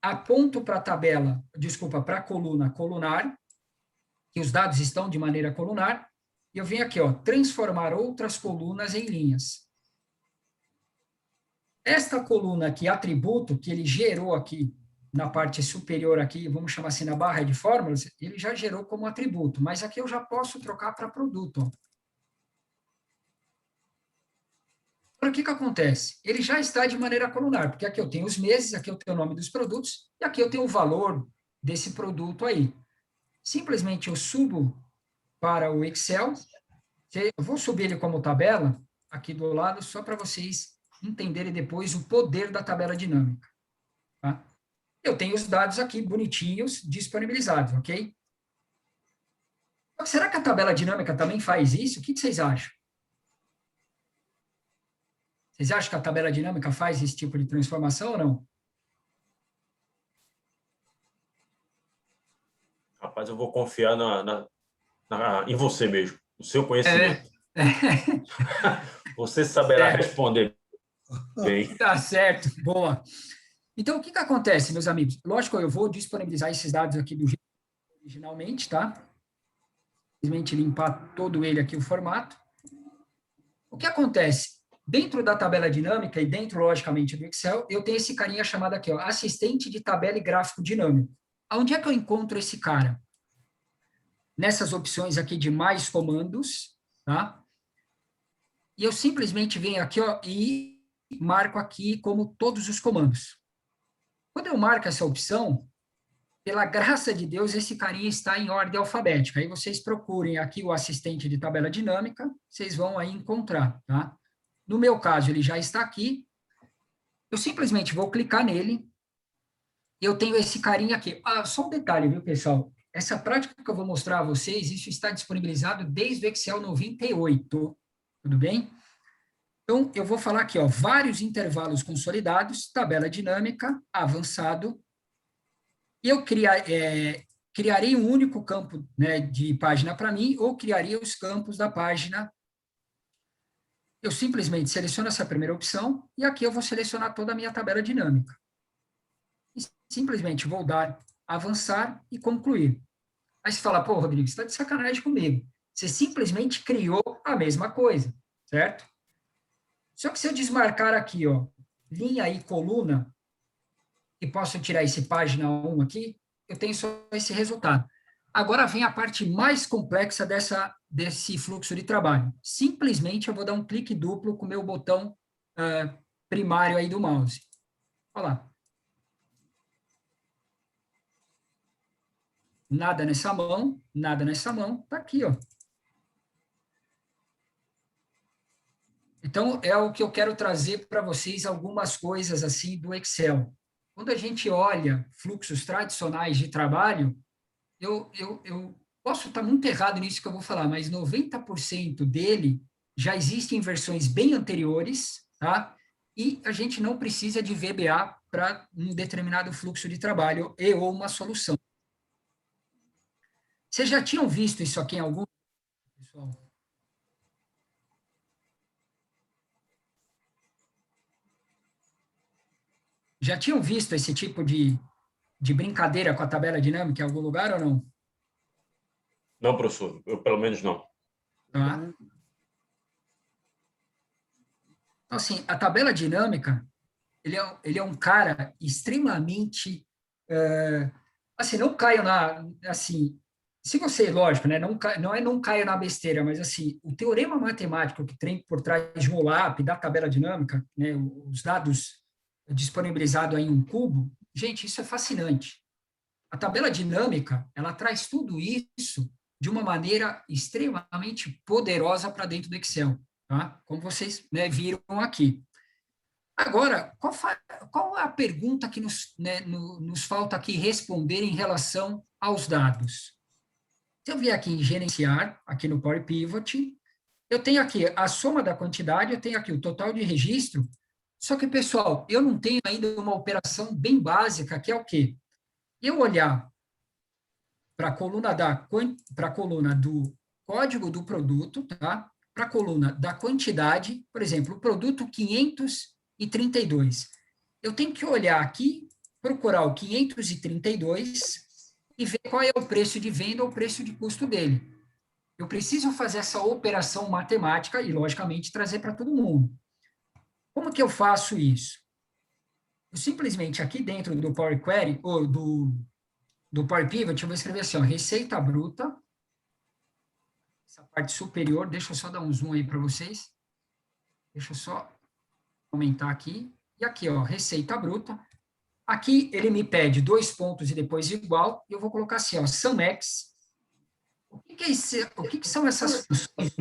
Aponto para a tabela, desculpa, para a coluna colunar, que os dados estão de maneira colunar, e eu venho aqui, ó, transformar outras colunas em linhas. Esta coluna aqui, atributo, que ele gerou aqui na parte superior aqui, vamos chamar assim, na barra de fórmulas, ele já gerou como atributo, mas aqui eu já posso trocar para produto. Ó. Agora, o que acontece? Ele já está de maneira colunar, porque aqui eu tenho os meses, aqui eu tenho o nome dos produtos, e aqui eu tenho o valor desse produto aí. Simplesmente eu subo para o Excel, eu vou subir ele como tabela, aqui do lado, só para vocês entenderem depois o poder da tabela dinâmica. Tá? eu tenho os dados aqui bonitinhos, disponibilizados, ok? Será que a tabela dinâmica também faz isso? O que vocês acham? Vocês acham que a tabela dinâmica faz esse tipo de transformação ou não? Rapaz, eu vou confiar em você mesmo, no seu conhecimento. Você saberá responder bem. Tá certo, boa. Então, o que acontece, meus amigos? Lógico, eu vou disponibilizar esses dados aqui do jeito originalmente, tá? Simplesmente limpar todo ele aqui, o formato. O que acontece? Dentro da tabela dinâmica e dentro, logicamente, do Excel, eu tenho esse carinha chamado aqui, ó, assistente de tabela e gráfico dinâmico. Aonde é que eu encontro esse cara? Nessas opções aqui de mais comandos, tá? E eu simplesmente venho aqui, ó, e marco aqui como todos os comandos. Quando eu marco essa opção, pela graça de Deus, esse carinha está em ordem alfabética. Aí vocês procurem aqui o assistente de tabela dinâmica, vocês vão aí encontrar, tá? No meu caso, ele já está aqui. Eu simplesmente vou clicar nele. Eu tenho esse carinha aqui. Só um detalhe, viu, pessoal? Essa prática que eu vou mostrar a vocês, isso está disponibilizado desde o Excel 98. Tudo bem? Então, eu vou falar aqui, ó, vários intervalos consolidados, tabela dinâmica, avançado. E eu criarei um único campo, né, de página para mim, ou criaria os campos da página. Eu simplesmente seleciono essa primeira opção, e aqui eu vou selecionar toda a minha tabela dinâmica. E simplesmente vou dar avançar e concluir. Aí você fala, pô, Rodrigo, você está de sacanagem comigo. Você simplesmente criou a mesma coisa, certo? Só que se eu desmarcar aqui, ó, linha e coluna, e posso tirar esse página 1 aqui, eu tenho só esse resultado. Agora vem a parte mais complexa desse fluxo de trabalho. Simplesmente eu vou dar um clique duplo com o meu botão primário aí do mouse. Olha lá. Nada nessa mão, tá aqui, ó. Então, é o que eu quero trazer para vocês, algumas coisas assim do Excel. Quando a gente olha fluxos tradicionais de trabalho, eu posso estar muito errado nisso que eu vou falar, mas 90% dele já existe em versões bem anteriores, tá? E a gente não precisa de VBA para um determinado fluxo de trabalho ou uma solução. Vocês já tinham visto isso aqui em algum... Pessoal? Já tinham visto esse tipo de brincadeira com a tabela dinâmica em algum lugar ou não? Não, professor. Eu, pelo menos, não. Tá. Então, assim, a tabela dinâmica, ele é um cara extremamente... assim, não caio na... Assim, se você, lógico, né, não caio na besteira, mas, assim, o teorema matemático que tem por trás de um OLAP, da tabela dinâmica, né, os dados disponibilizados em um cubo, gente, isso é fascinante. A tabela dinâmica, ela traz tudo isso de uma maneira extremamente poderosa para dentro do Excel, tá? Como vocês, né, viram aqui. Agora, qual é a pergunta que nos falta aqui responder em relação aos dados? Se eu vier aqui em gerenciar, aqui no Power Pivot, eu tenho aqui a soma da quantidade, eu tenho aqui o total de registro, só que, pessoal, eu não tenho ainda uma operação bem básica, que é o quê? Eu olhar para a coluna do código do produto, tá? Para a coluna da quantidade, por exemplo, o produto 532. Eu tenho que olhar aqui, procurar o 532 e ver qual é o preço de venda ou o preço de custo dele. Eu preciso fazer essa operação matemática e, logicamente, trazer para todo mundo. Como que eu faço isso? Eu simplesmente aqui dentro do Power Query, ou do Power Pivot, eu vou escrever assim, ó, receita bruta, essa parte superior, deixa eu só dar um zoom aí para vocês, deixa eu só aumentar aqui, e aqui, ó, receita bruta, aqui ele me pede 2 pontos e depois igual, e eu vou colocar assim, ó, SumX. O que são essas funções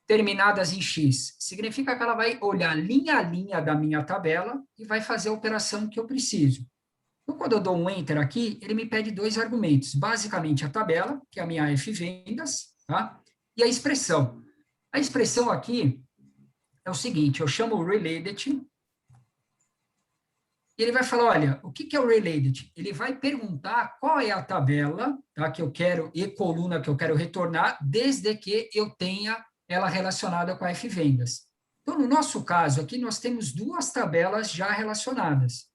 terminadas em X? Significa que ela vai olhar linha a linha da minha tabela e vai fazer a operação que eu preciso. Então, quando eu dou um Enter aqui, ele me pede 2 argumentos. Basicamente, a tabela, que é a minha F-vendas, tá? E a expressão. A expressão aqui é o seguinte, eu chamo o related, e ele vai falar, olha, o que é o related? Ele vai perguntar qual é a tabela, tá, que eu quero, e coluna que eu quero retornar, desde que eu tenha ela relacionada com a F-vendas. Então, no nosso caso aqui, nós temos 2 tabelas já relacionadas.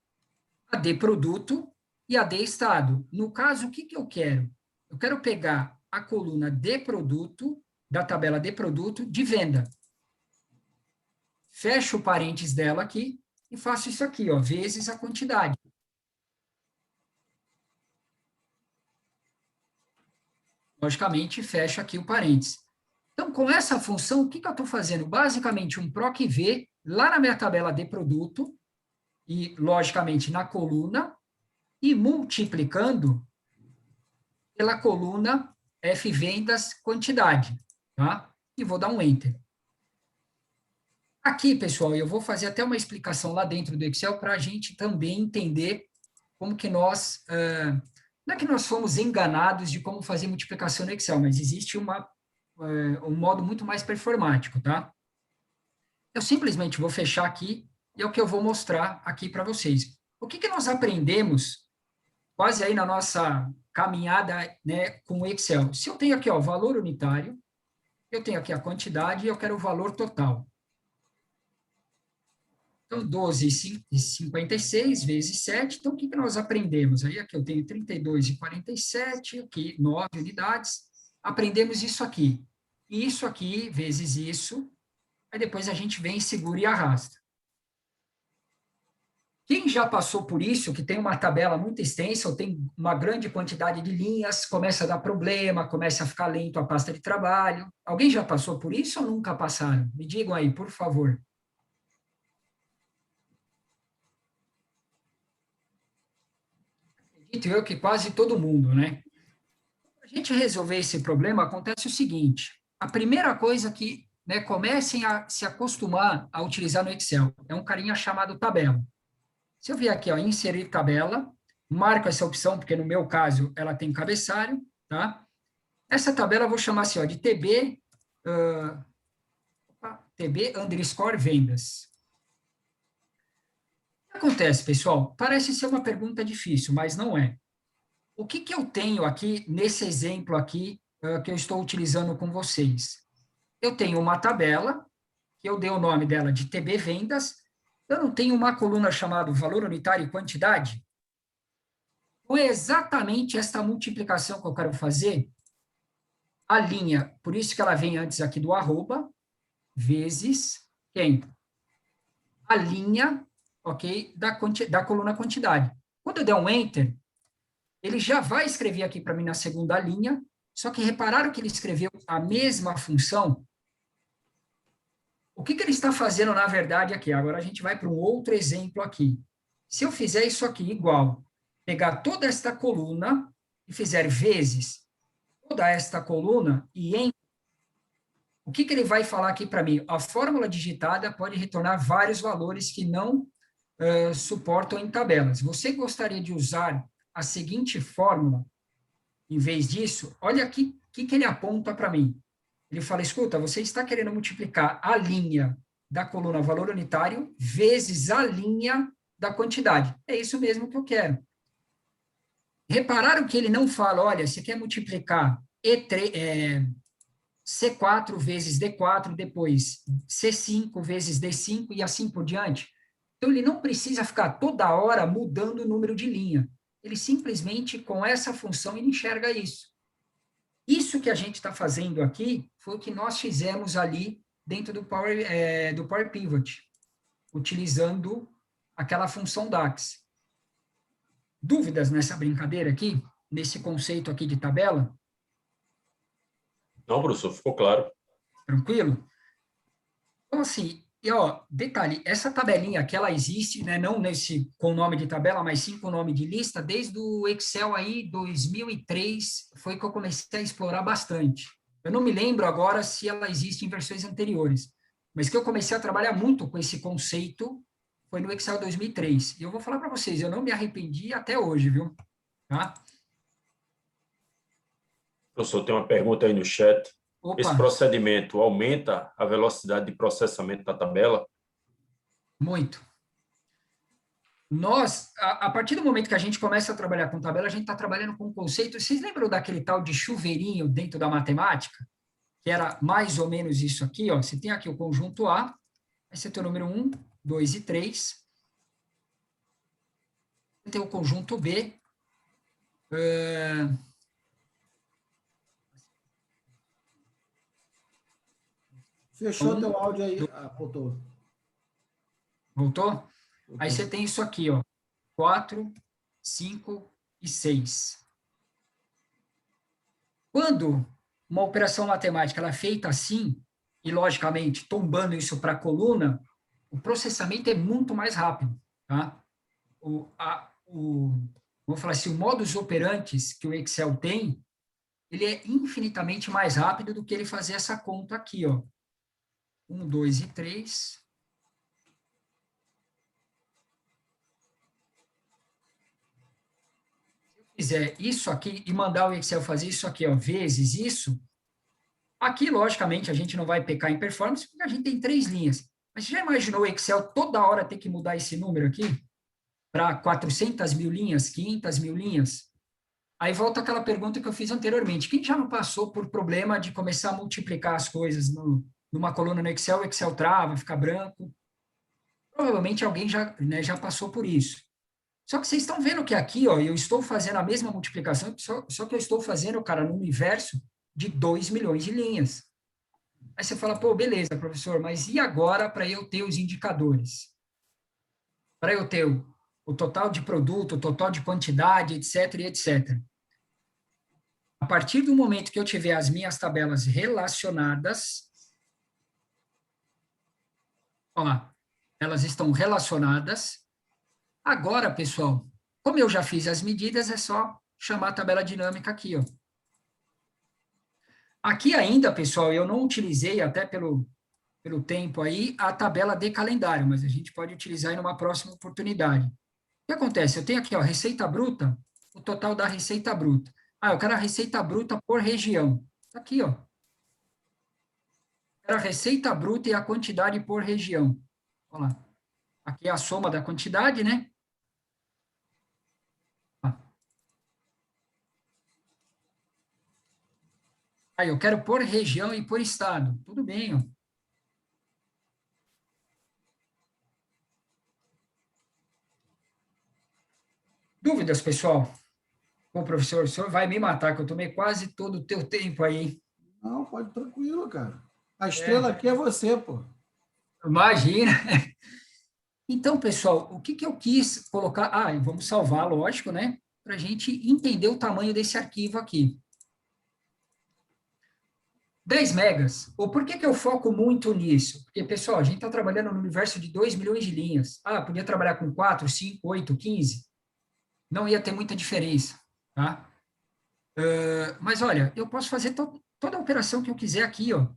A de produto e a de estado. No caso, o que eu quero? Eu quero pegar a coluna de produto, da tabela de produto, de venda. Fecho o parênteses dela aqui e faço isso aqui, ó, vezes a quantidade. Logicamente, fecho aqui o parênteses. Então, com essa função, o que eu estou fazendo? Basicamente, um PROC-V lá na minha tabela de produto, e, logicamente, na coluna, e multiplicando pela coluna F-vendas quantidade, tá? E vou dar um Enter. Aqui, pessoal, eu vou fazer até uma explicação lá dentro do Excel para a gente também entender como que nós... não é que nós fomos enganados de como fazer multiplicação no Excel, mas existe um modo muito mais performático, tá? Eu simplesmente vou fechar aqui e é o que eu vou mostrar aqui para vocês. O que nós aprendemos quase aí na nossa caminhada, né, com o Excel? Se eu tenho aqui, ó, o valor unitário, eu tenho aqui a quantidade e eu quero o valor total. Então, 12,56 vezes 7. Então, o que nós aprendemos? Aí, aqui eu tenho 32,47, aqui 9 unidades. Aprendemos isso aqui. E isso aqui, vezes isso. Aí, depois a gente vem, segura e arrasta. Quem já passou por isso, que tem uma tabela muito extensa, ou tem uma grande quantidade de linhas, começa a dar problema, começa a ficar lento a pasta de trabalho. Alguém já passou por isso ou nunca passaram? Me digam aí, por favor. Acredito eu que quase todo mundo, né? Para a gente resolver esse problema, acontece o seguinte, a primeira coisa que, né, comecem a se acostumar a utilizar no Excel, é um carinha chamado tabela. Se eu vier aqui, ó, inserir tabela, marco essa opção, porque no meu caso ela tem cabeçalho, tá? Essa tabela eu vou chamar assim, ó, de TB_vendas. O que acontece, pessoal? Parece ser uma pergunta difícil, mas não é. O que eu tenho aqui, nesse exemplo aqui, que eu estou utilizando com vocês? Eu tenho uma tabela, que eu dei o nome dela de TB Vendas, eu não tenho uma coluna chamada valor unitário e quantidade? Então, é exatamente esta multiplicação que eu quero fazer, a linha, por isso que ela vem antes aqui do arroba, vezes quem? A linha, ok, da coluna quantidade. Quando eu der um Enter, ele já vai escrever aqui para mim na segunda linha, só que repararam que ele escreveu a mesma função? O que ele está fazendo, na verdade, aqui? Agora a gente vai para um outro exemplo aqui. Se eu fizer isso aqui igual, pegar toda esta coluna e fizer vezes toda esta coluna e em... O que ele vai falar aqui para mim? A fórmula digitada pode retornar vários valores que não suportam em tabelas. Você gostaria de usar a seguinte fórmula em vez disso? Olha aqui o que ele aponta para mim. Ele fala, escuta, você está querendo multiplicar a linha da coluna valor unitário vezes a linha da quantidade. É isso mesmo que eu quero. Repararam que ele não fala, olha, você quer multiplicar C4 vezes D4, depois C5 vezes D5 e assim por diante. Então, ele não precisa ficar toda hora mudando o número de linha. Ele simplesmente, com essa função, ele enxerga isso. Isso que a gente está fazendo aqui foi o que nós fizemos ali dentro do Power Pivot, utilizando aquela função DAX. Dúvidas nessa brincadeira aqui, nesse conceito aqui de tabela? Não, professor, ficou claro. Tranquilo? Então, assim, e, ó, detalhe, essa tabelinha aqui, ela existe, né, não com o nome de tabela, mas sim com o nome de lista, desde o Excel aí, 2003, foi que eu comecei a explorar bastante. Eu não me lembro agora se ela existe em versões anteriores, mas que eu comecei a trabalhar muito com esse conceito foi no Excel 2003. E eu vou falar para vocês, eu não me arrependi até hoje, viu? Tá? Professor, tem uma pergunta aí no chat. Opa. Esse procedimento aumenta a velocidade de processamento da tabela? Muito. Nós, a partir do momento que a gente começa a trabalhar com tabela, a gente está trabalhando com um conceito. Vocês lembram daquele tal de chuveirinho dentro da matemática? Que era mais ou menos isso aqui, ó. Você tem aqui o conjunto A, aí você tem o número 1, 2 e 3. Você tem o conjunto B. Fechou teu áudio aí, voltou. Voltou? Aí você tem isso aqui, ó. 4, 5 e 6. Quando uma operação matemática ela é feita assim, e logicamente tombando isso para a coluna, o processamento é muito mais rápido, tá? Vou falar assim, o modus operandi que o Excel tem, ele é infinitamente mais rápido do que ele fazer essa conta aqui, ó. 1, 2 e 3. Se eu fizer isso aqui e mandar o Excel fazer isso aqui, ó, vezes isso, aqui, logicamente, a gente não vai pecar em performance, porque a gente tem 3 linhas. Mas você já imaginou o Excel toda hora ter que mudar esse número aqui? Para 400 mil linhas, 500 mil linhas? Aí volta aquela pergunta que eu fiz anteriormente. Quem já não passou por problema de começar a multiplicar as coisas numa coluna no Excel, o Excel trava, fica branco? Provavelmente alguém já, né, já passou por isso. Só que vocês estão vendo que aqui, ó, eu estou fazendo a mesma multiplicação, só que eu estou fazendo, cara, no universo de 2 milhões de linhas. Aí você fala, pô, beleza, professor, mas e agora para eu ter os indicadores? Para eu ter o total de produto, o total de quantidade, etc, e etc. A partir do momento que eu tiver as minhas tabelas relacionadas, olha lá, elas estão relacionadas. Agora, pessoal, como eu já fiz as medidas, é só chamar a tabela dinâmica aqui, ó. Aqui ainda, pessoal, eu não utilizei, até pelo tempo aí, a tabela de calendário, mas a gente pode utilizar em uma próxima oportunidade. O que acontece? Eu tenho aqui, ó, receita bruta, o total da receita bruta. Ah, eu quero a receita bruta por região. Tá aqui, ó. Eu quero a receita bruta e a quantidade por região. Olha lá. Aqui é a soma da quantidade, né? Aí eu quero por região e por estado. Tudo bem, ó. Dúvidas, pessoal? Bom, professor, o senhor vai me matar, que eu tomei quase todo o teu tempo aí, hein? Não, pode tranquilo, cara. A estrela aqui é você, pô. Imagina. Então, pessoal, o que eu quis colocar... Ah, vamos salvar, lógico, né? Para a gente entender o tamanho desse arquivo aqui. 10 megas. Ou por que eu foco muito nisso? Porque, pessoal, a gente está trabalhando no universo de 2 milhões de linhas. Ah, podia trabalhar com 4, 5, 8, 15. Não ia ter muita diferença, tá? Mas, olha, eu posso fazer toda a operação que eu quiser aqui, ó.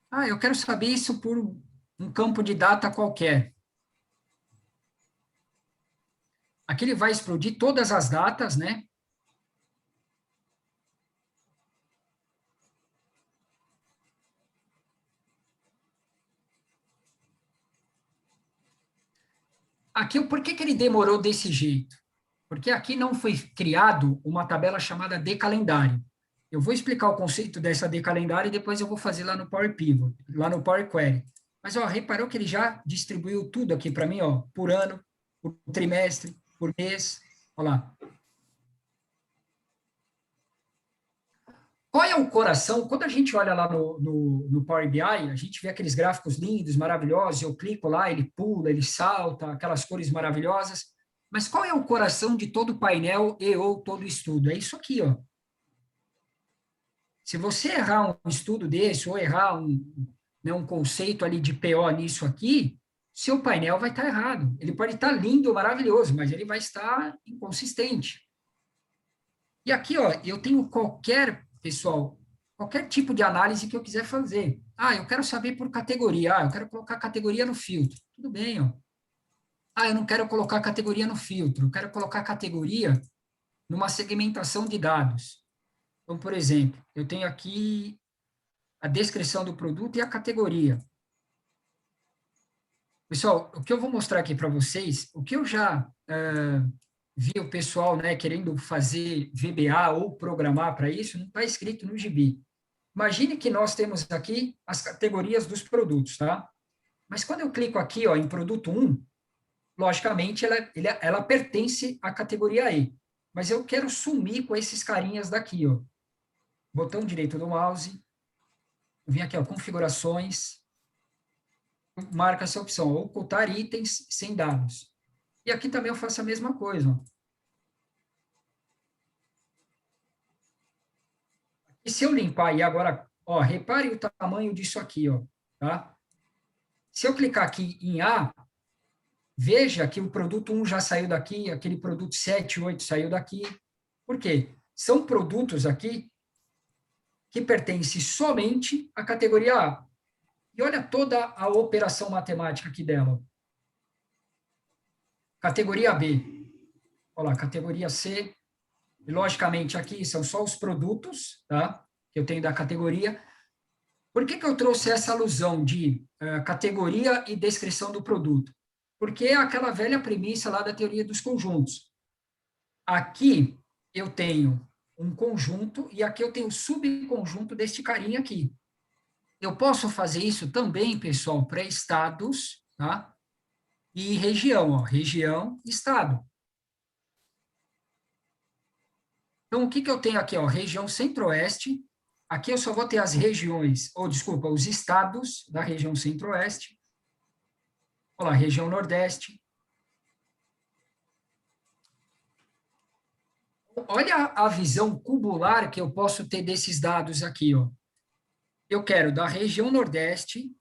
Ah, eu quero saber isso por um campo de data qualquer. Aqui ele vai explodir todas as datas, né? Aqui, por que ele demorou desse jeito? Porque aqui não foi criado uma tabela chamada de calendário. Eu vou explicar o conceito dessa de calendário e depois eu vou fazer lá no Power Pivot, lá no Power Query. Mas, ó, reparou que ele já distribuiu tudo aqui para mim, ó, por ano, por trimestre, por mês. Olha lá. Qual é o coração? Quando a gente olha lá no Power BI, a gente vê aqueles gráficos lindos, maravilhosos, eu clico lá, ele pula, ele salta, aquelas cores maravilhosas. Mas qual é o coração de todo painel e ou todo estudo? É isso aqui, ó. Se você errar um estudo desse, ou errar um conceito ali de PO nisso aqui, seu painel vai estar errado. Ele pode estar lindo, maravilhoso, mas ele vai estar inconsistente. E aqui, ó, eu tenho pessoal, qualquer tipo de análise que eu quiser fazer. Ah, eu quero saber por categoria. Ah, eu quero colocar categoria no filtro. Tudo bem, ó. eu não quero colocar categoria no filtro, eu quero colocar categoria numa segmentação de dados. Então, por exemplo, eu tenho aqui a descrição do produto e a categoria. Pessoal, o que eu vou mostrar aqui para vocês, o que eu já vi o pessoal, né, querendo fazer VBA ou programar para isso, não está escrito no gibi. Imagine que nós temos aqui as categorias dos produtos, tá? Mas quando eu clico aqui, ó, em produto 1, logicamente ela pertence à categoria E. Mas eu quero sumir com esses carinhas daqui, ó. Botão direito do mouse, eu vim aqui, ó, configurações, marca essa opção, ocultar itens sem dados. E aqui também eu faço a mesma coisa, ó. E se eu limpar, e agora, ó, repare o tamanho disso aqui, ó, tá? Se eu clicar aqui em A, veja que o produto 1 já saiu daqui, aquele produto 7, 8 saiu daqui. Por quê? São produtos aqui que pertencem somente à categoria A. E olha toda a operação matemática aqui dela. Categoria B. Olha lá, categoria C. E, logicamente, aqui são só os produtos, tá? Que eu tenho da categoria. Por que eu trouxe essa alusão de categoria e descrição do produto? Porque é aquela velha premissa lá da teoria dos conjuntos. Aqui eu tenho um conjunto e aqui eu tenho um subconjunto deste carinha aqui. Eu posso fazer isso também, pessoal, para estados, tá? E região, ó, região, estado. Então, o que eu tenho aqui, ó, região centro-oeste. Aqui eu só vou ter as regiões, ou desculpa, os estados da região centro-oeste. Olha lá, região nordeste. Olha a visão cubular que eu posso ter desses dados aqui, ó. Eu quero da região nordeste,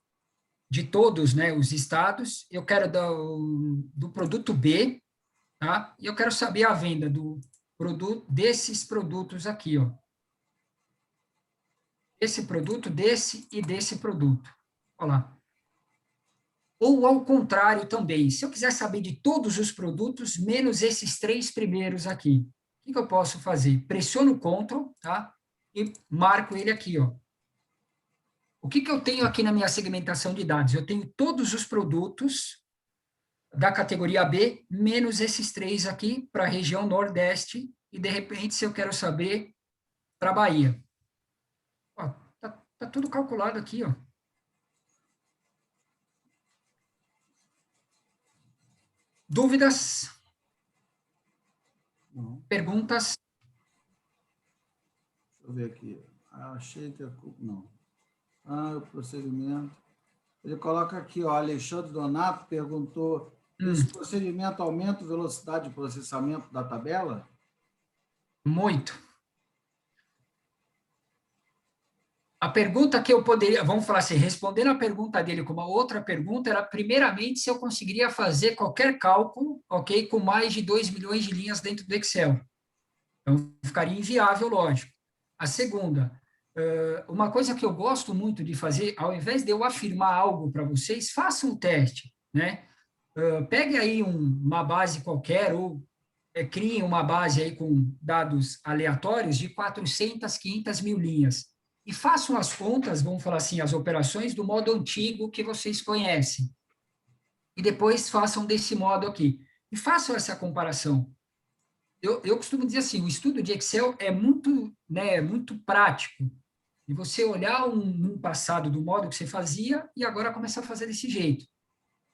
de todos, né, os estados, eu quero do produto B, tá? E eu quero saber a venda desses produtos aqui, ó. Esse produto, desse e desse produto. Olha lá. Ou ao contrário também, se eu quiser saber de todos os produtos, menos esses 3 primeiros aqui, o que eu posso fazer? Pressiono Ctrl, tá? E marco ele aqui, ó. O que eu tenho aqui na minha segmentação de dados? Eu tenho todos os produtos da categoria B, menos esses 3 aqui para a região Nordeste, e, de repente, se eu quero saber para a Bahia. Ó, tá tudo calculado aqui, ó. Dúvidas? Não. Perguntas? Deixa eu ver aqui. Achei que... Não. O procedimento. Ele coloca aqui, ó, Alexandre Donato perguntou, esse procedimento aumenta a velocidade de processamento da tabela? Muito. A pergunta que eu poderia, vamos falar assim, respondendo a pergunta dele com uma outra pergunta, era primeiramente se eu conseguiria fazer qualquer cálculo, ok, com mais de 2 milhões de linhas dentro do Excel. Então, ficaria inviável, lógico. A segunda, uma coisa que eu gosto muito de fazer, ao invés de eu afirmar algo para vocês, façam um teste, né? Pegue aí uma base qualquer ou criem uma base aí com dados aleatórios de 400, 500 mil linhas. E façam as contas, vamos falar assim, as operações do modo antigo que vocês conhecem. E depois façam desse modo aqui. E façam essa comparação. Eu costumo dizer assim, o estudo de Excel é muito, né, muito prático. E você olhar um passado do modo que você fazia e agora começar a fazer desse jeito.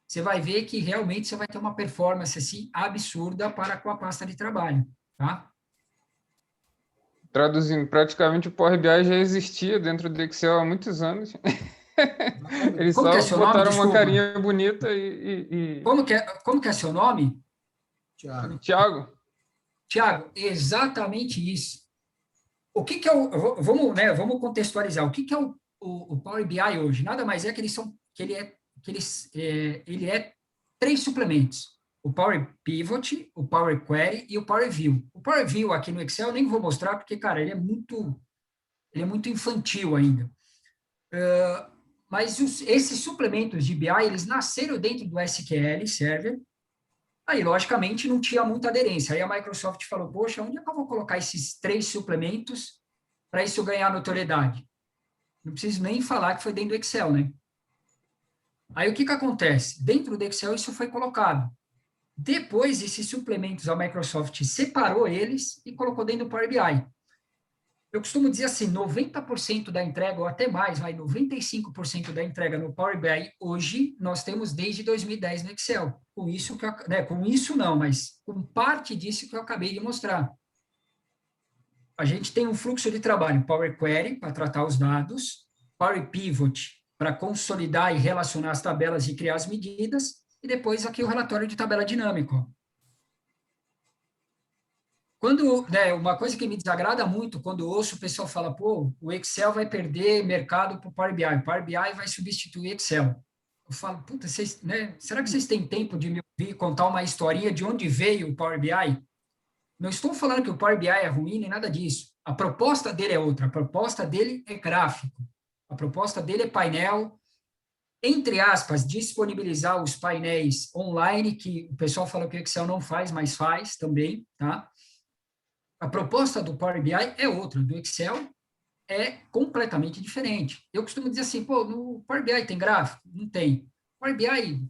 Você vai ver que realmente você vai ter uma performance assim, absurda para com a pasta de trabalho. Tá? Traduzindo, praticamente o Power BI já existia dentro do Excel há muitos anos. Eles Como só é seu botaram nome? uma carinha bonita e... Como que é seu nome? Tiago. Tiago, exatamente isso. O que é o... Vamos contextualizar. O que é o Power BI hoje? Nada mais é que ele é 3 suplementos. O Power Pivot, o Power Query e o Power View. O Power View aqui no Excel eu nem vou mostrar porque, cara, ele é muito infantil ainda. Mas esses suplementos de BI, eles nasceram dentro do SQL Server Aí, logicamente, não tinha muita aderência. Aí a Microsoft falou, poxa, onde é que eu vou colocar esses 3 suplementos para isso ganhar notoriedade? Não preciso nem falar que foi dentro do Excel, né? Aí, o que acontece? Dentro do Excel, isso foi colocado. Depois, esses suplementos, a Microsoft separou eles e colocou dentro do Power BI. Eu costumo dizer assim, 90% da entrega, ou até mais, 95% da entrega no Power BI hoje, nós temos desde 2010 no Excel. Com isso, com isso não, mas com parte disso que eu acabei de mostrar. A gente tem um fluxo de trabalho, Power Query, para tratar os dados, Power Pivot, para consolidar e relacionar as tabelas e criar as medidas, e depois aqui o relatório de tabela dinâmico. Uma coisa que me desagrada muito, quando ouço o pessoal falar, pô, o Excel vai perder mercado para o Power BI, o Power BI vai substituir o Excel. Eu falo, puta, será que vocês têm tempo de me ouvir contar uma historinha de onde veio o Power BI? Não estou falando que o Power BI é ruim, nem nada disso. A proposta dele é outra, a proposta dele é gráfico, a proposta dele é painel, entre aspas, disponibilizar os painéis online, que o pessoal fala que o Excel não faz, mas faz também, tá? A proposta do Power BI é outra, do Excel é completamente diferente. Eu costumo dizer assim, pô, no Power BI tem gráfico? Não tem. O Power BI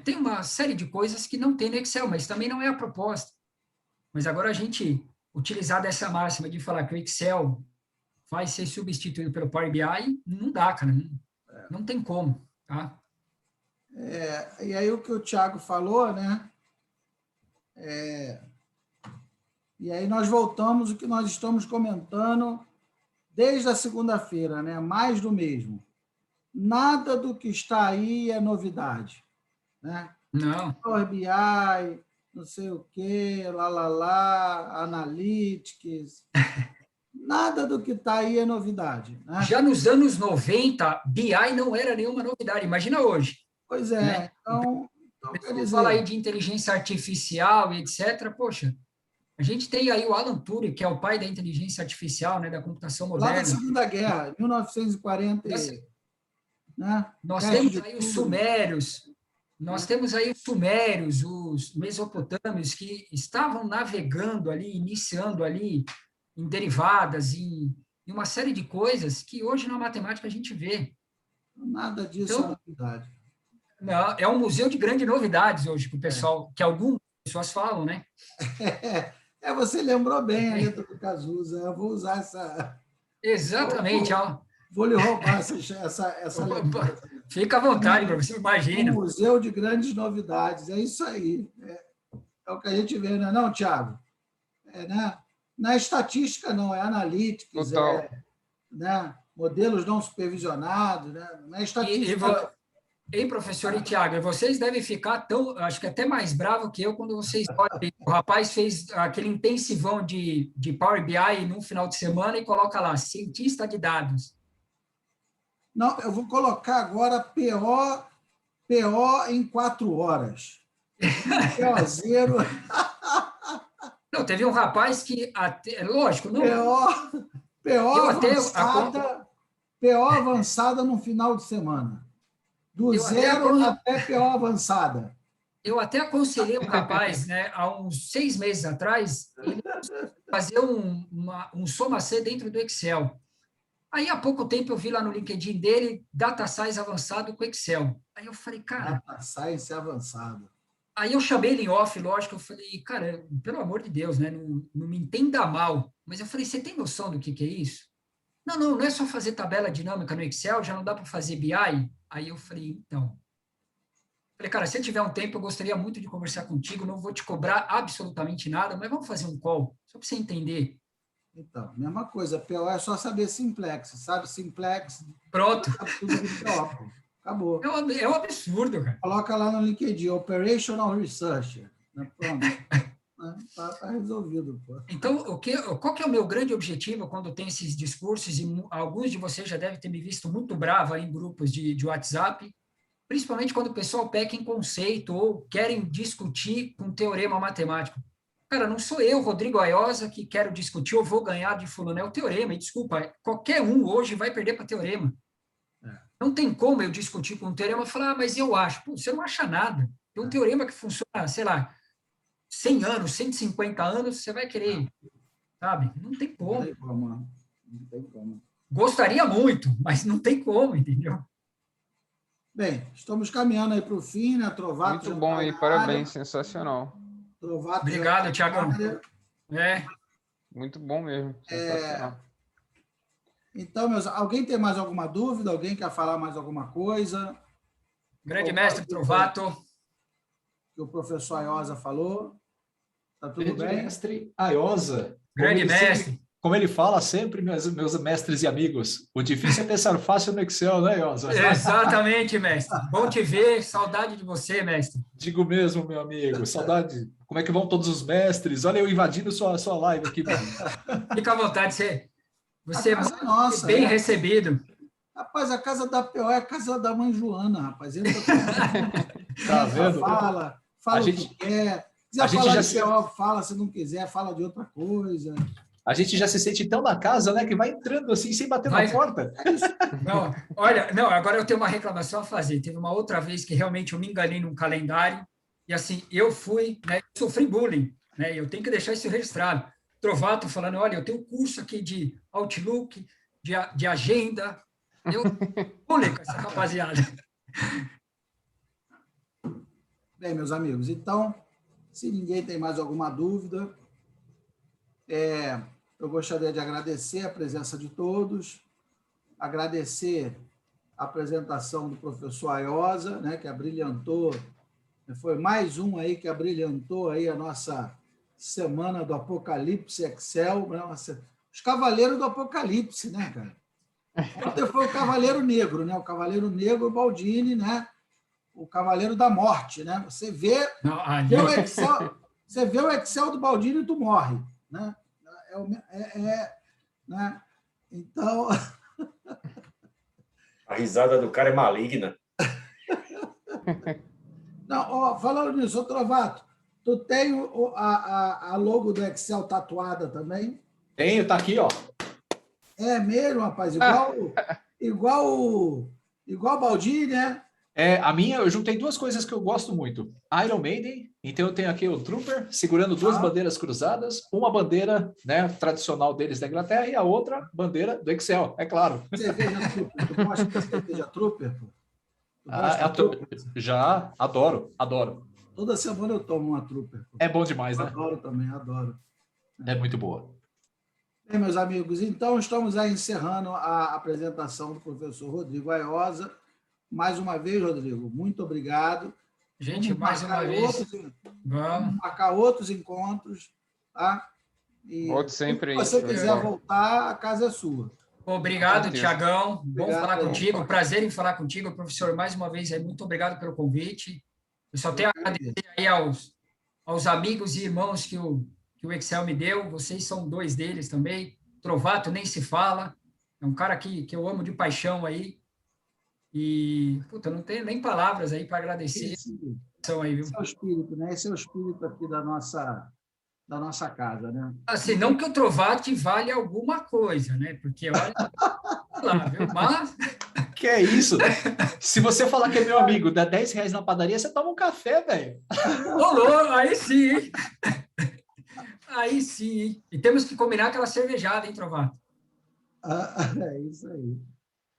tem uma série de coisas que não tem no Excel, mas também não é a proposta. Mas agora a gente utilizar dessa máxima de falar que o Excel vai ser substituído pelo Power BI, não dá, cara. Não tem como, tá? E aí o que o Thiago falou, né? E aí nós voltamos o que nós estamos comentando desde a segunda-feira, né? Mais do mesmo. Nada do que está aí é novidade, né? Não. Power BI, não sei o quê, Analytics. Nada do que está aí é novidade, né? Já nos anos 90, BI não era nenhuma novidade. Imagina hoje. Pois é. Né? Então quer dizer... Fala aí de inteligência artificial e etc. Poxa, a gente tem aí o Alan Turing, que é o pai da inteligência artificial, né, da computação moderna. Lá da Segunda Guerra, 1940. Né? Nós temos aí os sumérios, os mesopotâmios, que estavam navegando ali, iniciando ali, em derivadas, em uma série de coisas que hoje na matemática a gente vê. Nada disso é novidade. Não, é um museu de grandes novidades hoje, que o pessoal, que algumas pessoas falam, né? Você lembrou bem a letra do Cazuza. Eu vou usar essa... Exatamente. Vou lhe roubar essa lembrança. Fica à vontade, professor, imagina. Um museu de grandes novidades, é isso aí. É o que a gente vê, não é não, Thiago? Né? Na estatística, não, é analytics, né? Modelos não supervisionados, né? Na estatística... Ei, professor e Thiago, vocês devem ficar acho que até mais bravo que eu quando vocês olham. O rapaz fez aquele intensivão de Power BI no final de semana e coloca lá, cientista de dados. Não, eu vou colocar agora PO em 4 horas. PO zero. Não, teve um rapaz que, lógico, não... PO avançada no final de semana. Do zero até PO avançada. Eu até aconselhei um rapaz, né, há uns 6 meses atrás, ele fazer um soma-C dentro do Excel. Aí, há pouco tempo, eu vi lá no LinkedIn dele, Data Science avançado com Excel. Aí eu falei, cara... Data Science avançado. Aí eu chamei ele em off, lógico, eu falei, cara, pelo amor de Deus, né, não me entenda mal. Mas eu falei, você tem noção do que é isso? Não é só fazer tabela dinâmica no Excel, já não dá para fazer BI? Aí eu falei, então... Falei, cara, se tiver um tempo, eu gostaria muito de conversar contigo, não vou te cobrar absolutamente nada, mas vamos fazer um call, só para você entender. Então, mesma coisa, PO é só saber simplex, sabe? Simplex. Pronto. Sabe tudo de PO, acabou. É um absurdo, cara. Coloca lá no LinkedIn, Operational Researcher. Pronto. Tá resolvido. Pô. Então, qual que é o meu grande objetivo quando tem esses discursos, e alguns de vocês já devem ter me visto muito bravo aí em grupos de WhatsApp, principalmente quando o pessoal peca em conceito ou querem discutir com teorema matemático. Cara, não sou eu, Rodrigo Aiosa, que quero discutir ou vou ganhar de fulano, é o teorema, e desculpa, qualquer um hoje vai perder para teorema. Não tem como eu discutir com o teorema e falar, mas eu acho. Pô, você não acha nada. Tem um teorema que funciona, sei lá, 100 anos, 150 anos, você vai querer, sabe? Não tem como. Não tem como. Não tem como. Gostaria muito, mas não tem como, entendeu? Bem, estamos caminhando aí para o fim, né? Trovato. Muito bom aí, parabéns, sensacional. Trovato. Obrigado, Thiagão. Muito bom mesmo, sensacional. Então, alguém tem mais alguma dúvida? Alguém quer falar mais alguma coisa? Grande mestre Trovato. Que o professor Aiosa falou. Está tudo bem? Mestre Aiosa. Grande mestre. Como ele fala sempre, meus mestres e amigos, o difícil é pensar fácil no Excel, né, Aiosa? Exatamente, mestre. Bom te ver, saudade de você, mestre. Digo mesmo, meu amigo, saudade. Como é que vão todos os mestres? Olha eu invadindo sua live aqui. Fica à vontade, você é muito nossa, bem recebido. Rapaz, a casa da PO é a casa da mãe Joana, rapaz. Entra tá vendo? Fala o que quer. Se quiser falar de PO, fala. Se não quiser, fala de outra coisa. A gente já se sente tão na casa, né, que vai entrando assim, sem bater na porta. Não, olha, não, agora eu tenho uma reclamação a fazer. Teve uma outra vez que realmente eu me enganei num calendário e assim, eu fui, né, sofri bullying, né, eu tenho que deixar isso registrado. Trovato falando, olha, eu tenho um curso aqui de Outlook, de agenda, eu bullying com essa rapaziada. Bem, meus amigos, então, se ninguém tem mais alguma dúvida, eu gostaria de agradecer a presença de todos, agradecer a apresentação do professor Aiosa, né, que abrilhantou, foi mais um aí que abrilhantou aí a nossa semana do Apocalipse Excel, né, os Cavaleiros do Apocalipse, né, cara? Ontem foi o Cavaleiro Negro, né? O Cavaleiro Negro Baldini, né? O Cavaleiro da Morte, né? Você vê o Excel do Baldini e tu morre, né? Né? Então... A risada do cara é maligna. Não, falando nisso, Trovato, tu tem a logo do Excel tatuada também? Tenho, tá aqui, ó. É mesmo, rapaz, igual o Baldini, né? A minha, eu juntei duas coisas que eu gosto muito. Iron Maiden, então eu tenho aqui o Trooper segurando duas bandeiras cruzadas, uma bandeira, né, tradicional deles da Inglaterra e a outra bandeira do Excel, é claro. Cerveja Trooper, tu gosta de cerveja Trooper? Já, adoro. Toda semana eu tomo uma Trooper. É bom demais, né? Adoro também, adoro. É muito boa. Bem, meus amigos, então estamos aí encerrando a apresentação do professor Rodrigo Aiosa. Mais uma vez, Rodrigo, muito obrigado. Gente, mais uma vez. Vamos marcar outros encontros, tá? E volte sempre. Se você quiser voltar, a casa é sua. Obrigado, Thiagão. Bom falar contigo. Prazer em falar contigo, professor. Mais uma vez, muito obrigado pelo convite. Eu só tenho a agradecer aí aos amigos e irmãos que o Excel me deu. Vocês são dois deles também. Trovato nem se fala. É um cara que eu amo de paixão aí. E, puta, não tenho nem palavras aí para agradecer. Esse é o espírito, né? Esse é o espírito aqui da nossa casa, né? Assim, não que o Trovato vale alguma coisa, né? Porque, olha, lá, viu? Mas... Que é isso? Se você falar que é meu amigo, dá R$10 na padaria, você toma um café, velho. Rolou, aí sim, hein? Aí sim, hein? E temos que combinar aquela cervejada, hein, Trovato? É isso aí.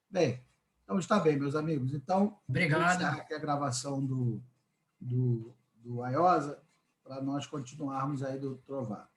Bem, então está bem, meus amigos. Então, obrigado. Vou encerrar aqui a gravação do Aiosa para nós continuarmos aí do Trovato.